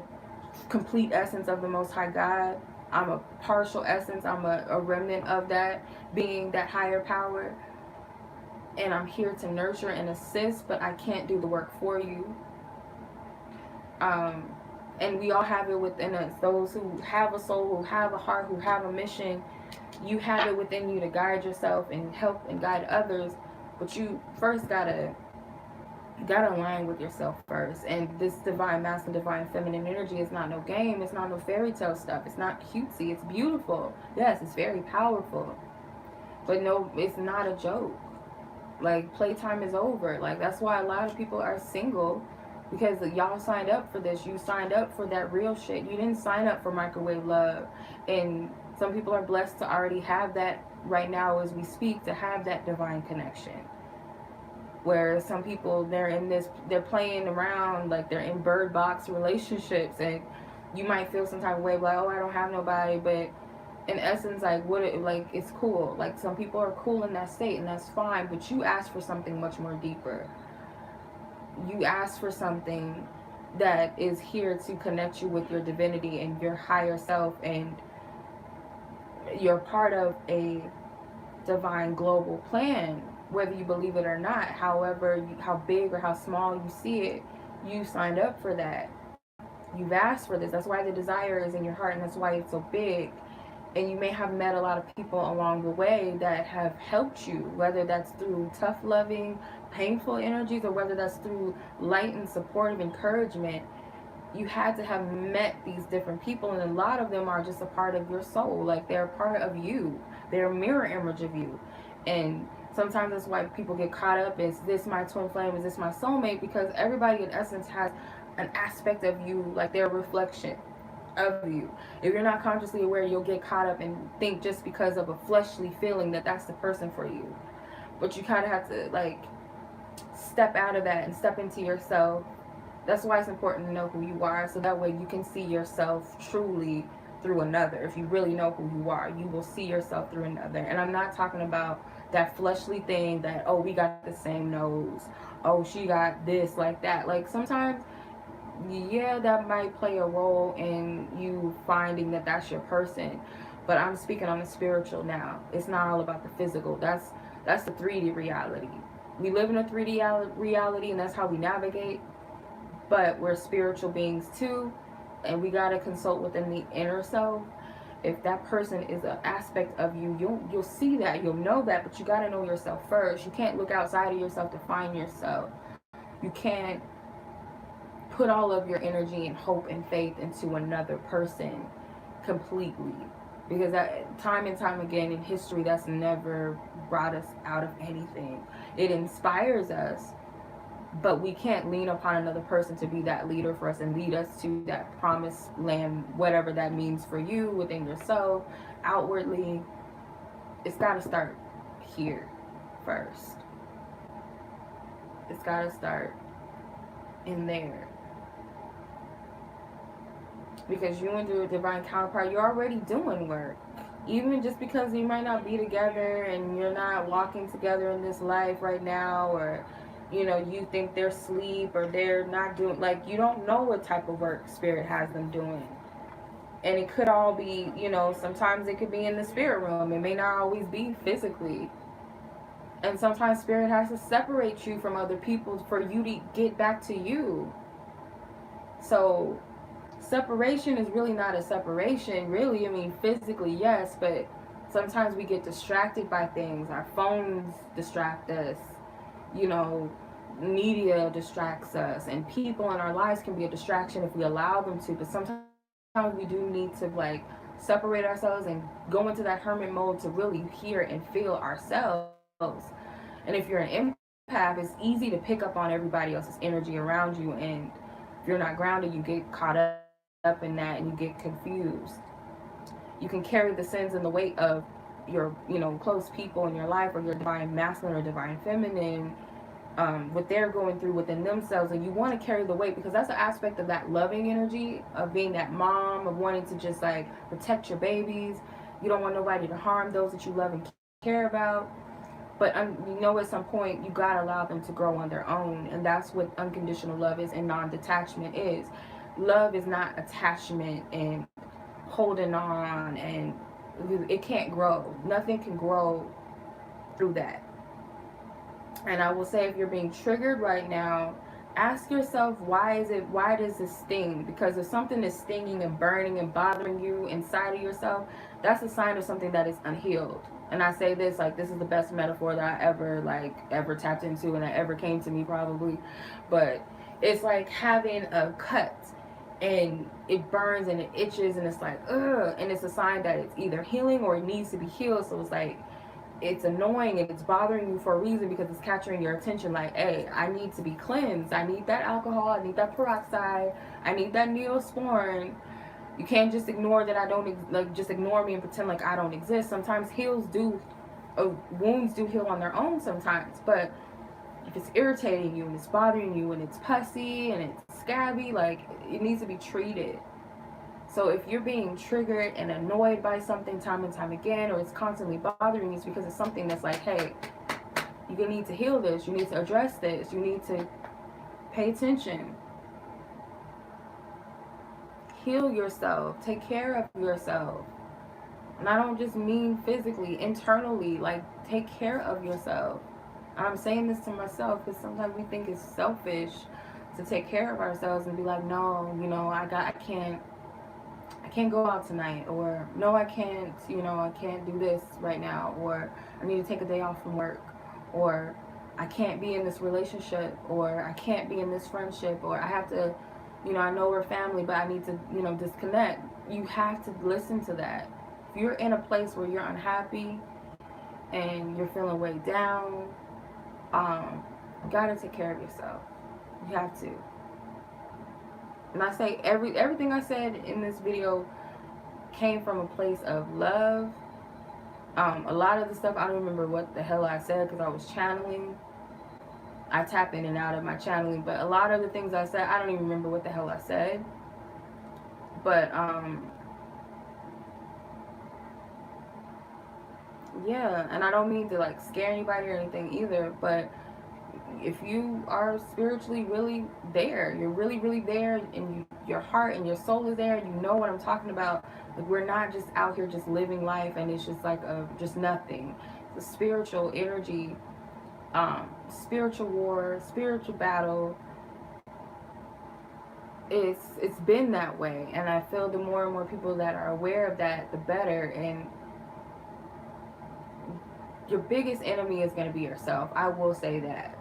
complete essence of the Most High God. I'm a partial essence. I'm a remnant of that being, that higher power. And I'm here to nurture and assist, but I can't do the work for you. And we all have it within us. Those who have a soul, who have a heart, who have a mission, you have it within you to guide yourself and help and guide others. But you first gotta align with yourself first. And this divine masculine, divine feminine energy is not no game. It's not no fairy tale stuff. It's not cutesy. It's beautiful. Yes, it's very powerful, but no, it's not a joke. Like, playtime is over. Like, that's why a lot of people are single, because y'all signed up for this. You signed up for that real shit. You didn't sign up for microwave love. And some people are blessed to already have that right now as we speak, to have that divine connection. Where some people, they're playing around, like they're in bird box relationships, and you might feel some type of way, like, oh, I don't have nobody, but in essence, it's cool. Like, some people are cool in that state, and that's fine, but you ask for something much more deeper. You ask for something that is here to connect you with your divinity and your higher self, and you're part of a divine global plan. Whether you believe it or not, however, how big or how small you see it, you signed up for that. You've asked for this. That's why the desire is in your heart, and that's why it's so big. And you may have met a lot of people along the way that have helped you, whether that's through tough, loving, painful energies, or whether that's through light and supportive encouragement. You had to have met these different people, and a lot of them are just a part of your soul. Like, they're a part of you. They're a mirror image of you. And sometimes that's why people get caught up. Is this my twin flame? Is this my soulmate? Because everybody in essence has an aspect of you, like their reflection of you. If you're not consciously aware, you'll get caught up and think just because of a fleshly feeling that that's the person for you. But you kind of have to, like, step out of that and step into yourself. That's why it's important to know who you are, so that way you can see yourself truly through another. If you really know who you are, you will see yourself through another. And I'm not talking about that fleshly thing that, oh, we got the same nose, oh, she got this, like that. Like, sometimes, yeah, that might play a role in you finding that that's your person, but I'm speaking on the spiritual now. It's not all about the physical. That's the 3D reality. We live in a 3D reality, and that's how we navigate, but we're spiritual beings too, and we got to consult within the inner self If that person is an aspect of you, you'll see that, you'll know that, but you got to know yourself first. You can't look outside of yourself to find yourself. You can't put all of your energy and hope and faith into another person completely, because that, time and time again in history, that's never brought us out of anything. It inspires us, but we can't lean upon another person to be that leader for us and lead us to that promised land, whatever that means for you, within yourself, outwardly. It's got to start here first. It's got to start in there. Because you and your divine counterpart, you're already doing work. Even just because you might not be together and you're not walking together in this life right now, or you know, you think they're asleep or they're not doing, like, you don't know what type of work spirit has them doing. And it could all be, you know, sometimes it could be in the spirit realm. It may not always be physically. And sometimes spirit has to separate you from other people for you to get back to you. So separation is really not a separation, really. I mean, physically, yes, but sometimes we get distracted by things. Our phones distract us. You know, media distracts us, and people in our lives can be a distraction if we allow them to. But sometimes we do need to, like, separate ourselves and go into that hermit mode to really hear and feel ourselves. And if you're an empath, it's easy to pick up on everybody else's energy around you, and if you're not grounded, you get caught up in that and you get confused. You can carry the sins and the weight of your, you know, close people in your life, or your divine masculine or divine feminine, what they're going through within themselves, and you want to carry the weight, because that's an aspect of that loving energy of being that mom, of wanting to just like protect your babies. You don't want nobody to harm those that you love and care about. But you know, at some point you gotta allow them to grow on their own, and that's what unconditional love is, and non-detachment is. Love is not attachment and holding on, and it can't grow. Nothing can grow through that. And I will say, if you're being triggered right now, ask yourself, why does this sting? Because if something is stinging and burning and bothering you inside of yourself, that's a sign of something that is unhealed. And I say this, like, this is the best metaphor that I ever tapped into, and that ever came to me probably. But it's like having a cut, and it burns and it itches, and it's like, ugh, and it's a sign that it's either healing or it needs to be healed. So it's like, it's annoying and it's bothering you for a reason, because it's capturing your attention. Like, hey, I need to be cleansed. I need that alcohol. I need that peroxide. I need that Neosporin. You can't just ignore that I don't, like, just ignore me and pretend like I don't exist. Sometimes wounds do heal on their own sometimes. But if it's irritating you and it's bothering you and it's pussy and it's scabby, like, it needs to be treated. So if you're being triggered and annoyed by something time and time again, or it's constantly bothering you, it's because it's something that's like, hey, you need to heal this. You need to address this. You need to pay attention. Heal yourself. Take care of yourself. And I don't just mean physically, internally. Like, take care of yourself. I'm saying this to myself because sometimes we think it's selfish to take care of ourselves and be like, no, you know, I can't go out tonight, or no, I can't, you know, I can't do this right now, or I need to take a day off from work, or I can't be in this relationship, or I can't be in this friendship, or I have to, you know, I know we're family, but I need to, you know, disconnect. You have to listen to that. If you're in a place where you're unhappy and you're feeling weighed down, you gotta take care of yourself. You have to. And I say everything I said in this video came from a place of love. A lot of the stuff, I don't remember what the hell I said because I was channeling. I tap in and out of my channeling, but a lot of the things I said, I don't even remember what the hell I said. But yeah, and I don't mean to like scare anybody or anything either, but if you are spiritually really there, you're really, really there, and your heart and your soul is there, you know what I'm talking about. Like, we're not just out here just living life and it's just like just nothing. It's a spiritual energy, spiritual war, spiritual battle. it's been that way, and I feel the more and more people that are aware of that, the better. And your biggest enemy is going to be yourself. I will say that,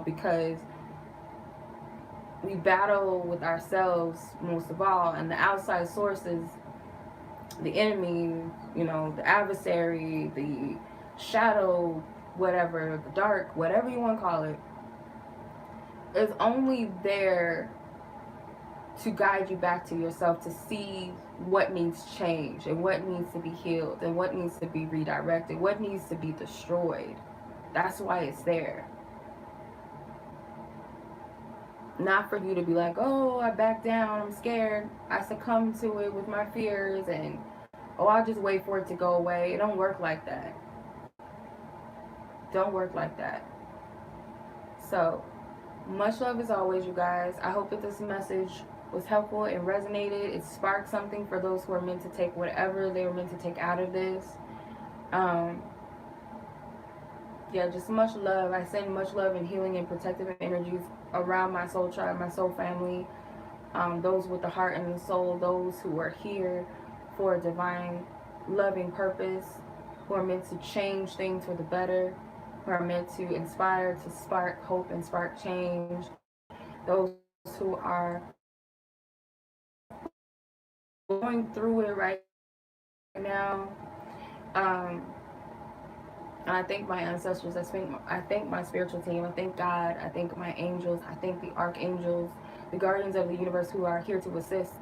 because we battle with ourselves most of all, and the outside sources, the enemy, the adversary, the shadow, whatever, the dark, whatever you want to call it, is only there to guide you back to yourself, to see what needs change and what needs to be healed and what needs to be redirected, what needs to be destroyed. That's why it's there. Not for you to be like, oh, I back down, I'm scared, I succumb to it with my fears, and I'll just wait for it to go away. It don't work like that. Don't work like that. So, much love as always, you guys. I hope that this message was helpful and resonated. It sparked something for those who are meant to take whatever they were meant to take out of this. Yeah, just much love. I send much love and healing and protective energies around my soul tribe, my soul family, those with the heart and the soul, those who are here for a divine, loving purpose, who are meant to change things for the better, who are meant to inspire, to spark hope and spark change, those who are going through it right now. I thank my ancestors, I thank my spiritual team, I thank God, I thank my angels, I thank the archangels, the guardians of the universe who are here to assist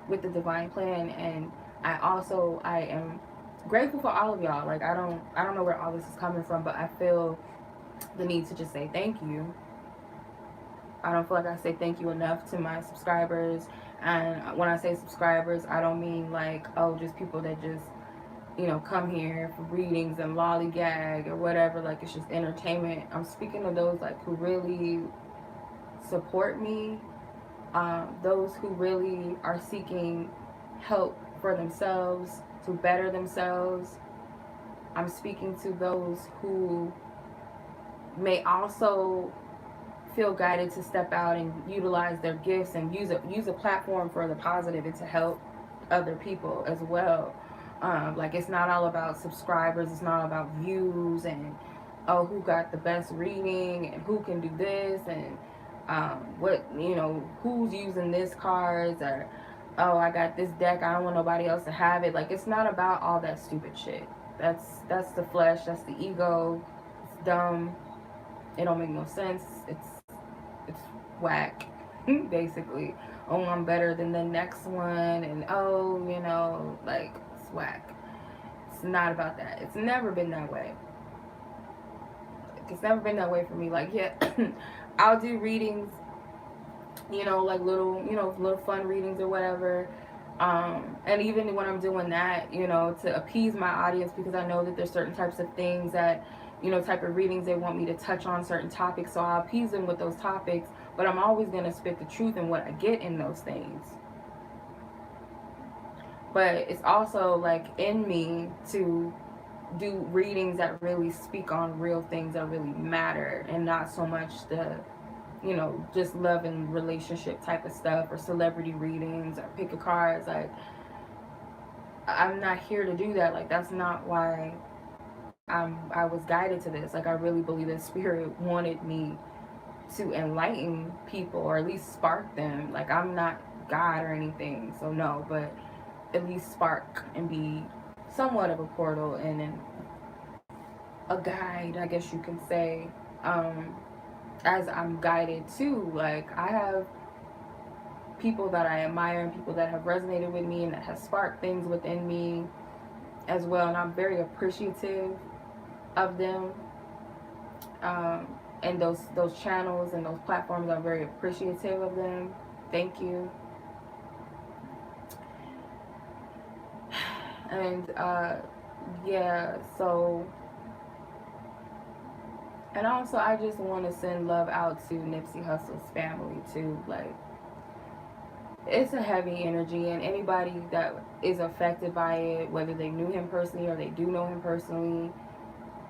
with the divine plan. And I am grateful for all of y'all. Like, I don't know where all this is coming from, but I feel the need to just say thank you. I don't feel like I say thank you enough to my subscribers. And when I say subscribers, I don't mean like, oh, just people that just, come here for readings and lollygag or whatever, like it's just entertainment. I'm speaking to those like who really support me, those who really are seeking help for themselves, to better themselves. I'm speaking to those who may also feel guided to step out and utilize their gifts and use a platform for the positive and to help other people as well. Like, it's not all about subscribers, it's not about views and who got the best reading and who can do this and who's using this cards, or I got this deck, I don't want nobody else to have it. Like, it's not about all that stupid shit. That's the flesh, that's the ego. It's dumb. It don't make no sense. It's whack, basically. Oh, I'm better than the next one, and like, it's whack. It's not about that. It's never been that way. It's never been that way for me. Like, yeah, I'll do readings, like little fun readings or whatever. And even when I'm doing that, to appease my audience, because I know that there's certain types of things that, type of readings they want me to touch on certain topics. So I'll appease them with those topics, but I'm always going to spit the truth in what I get in those things. But it's also like in me to do readings that really speak on real things that really matter, and not so much the just love and relationship type of stuff, or celebrity readings, or pick a cards. Like, I'm not here to do that. Like, that's not why I was guided to this. Like, I really believe that Spirit wanted me to enlighten people, or at least spark them. Like, I'm not God or anything, so no, but at least spark and be somewhat of a portal and a guide, I guess you can say, as I'm guided too. Like, I have people that I admire and people that have resonated with me and that have sparked things within me as well, and I'm very appreciative of them. And those channels and those platforms, I'm very appreciative of them. Thank you. And yeah, so, and also I just want to send love out to Nipsey Hussle's family too. Like, it's a heavy energy, and anybody that is affected by it, whether they knew him personally or they do know him personally,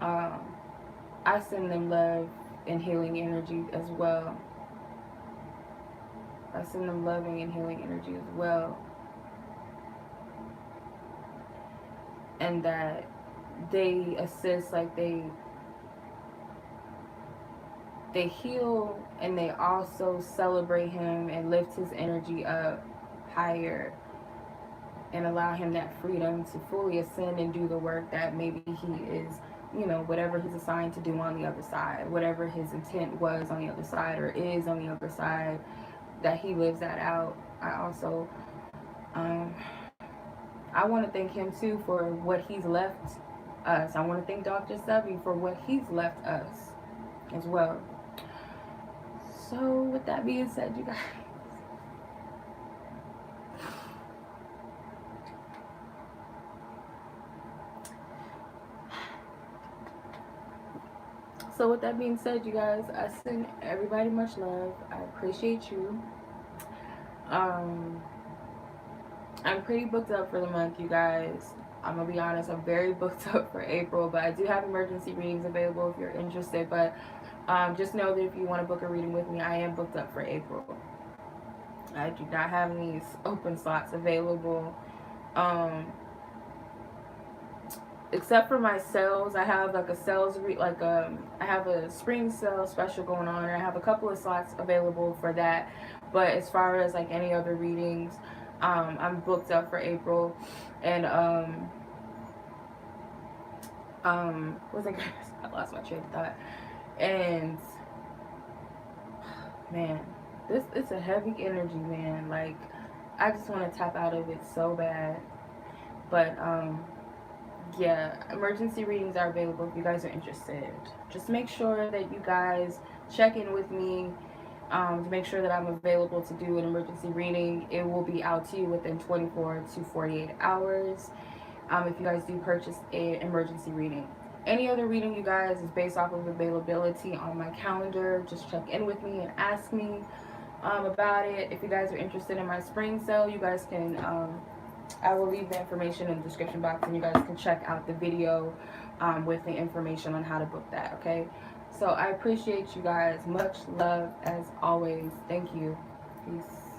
I send them love and healing energy as well. I send them loving and healing energy as well. And that they assist, like they heal, and they also celebrate him and lift his energy up higher and allow him that freedom to fully ascend and do the work that maybe he is, you know, whatever he's assigned to do on the other side, whatever his intent was on the other side or is on the other side, that he lives that out. I also I want to thank him too for what he's left us. I want to thank Dr. Sebi for what he's left us as well. So with that being said, you guys, I send everybody much love. I appreciate you. I'm pretty booked up for the month, you guys. I'm gonna be honest, I'm very booked up for April, but I do have emergency readings available if you're interested. But just know that if you want to book a reading with me, I am booked up for April. I do not have any open slots available. Except for my sales. I have like a sales I have a spring sale special going on, and I have a couple of slots available for that. But as far as like any other readings, I'm booked up for April. And what's I lost my train of thought. And man, it's a heavy energy, man. Like I just want to tap out of it so bad. But yeah, emergency readings are available if you guys are interested. Just make sure that you guys check in with me to make sure that I'm available to do an emergency reading. It will be out to you within 24 to 48 hours if you guys do purchase an emergency reading. Any other reading, you guys, is based off of availability on my calendar. Just check in with me and ask me about it. If you guys are interested in my spring sale, you guys can I will leave the information in the description box, and you guys can check out the video with the information on how to book that, okay? So I appreciate you guys. Much love as always. Thank you. Peace.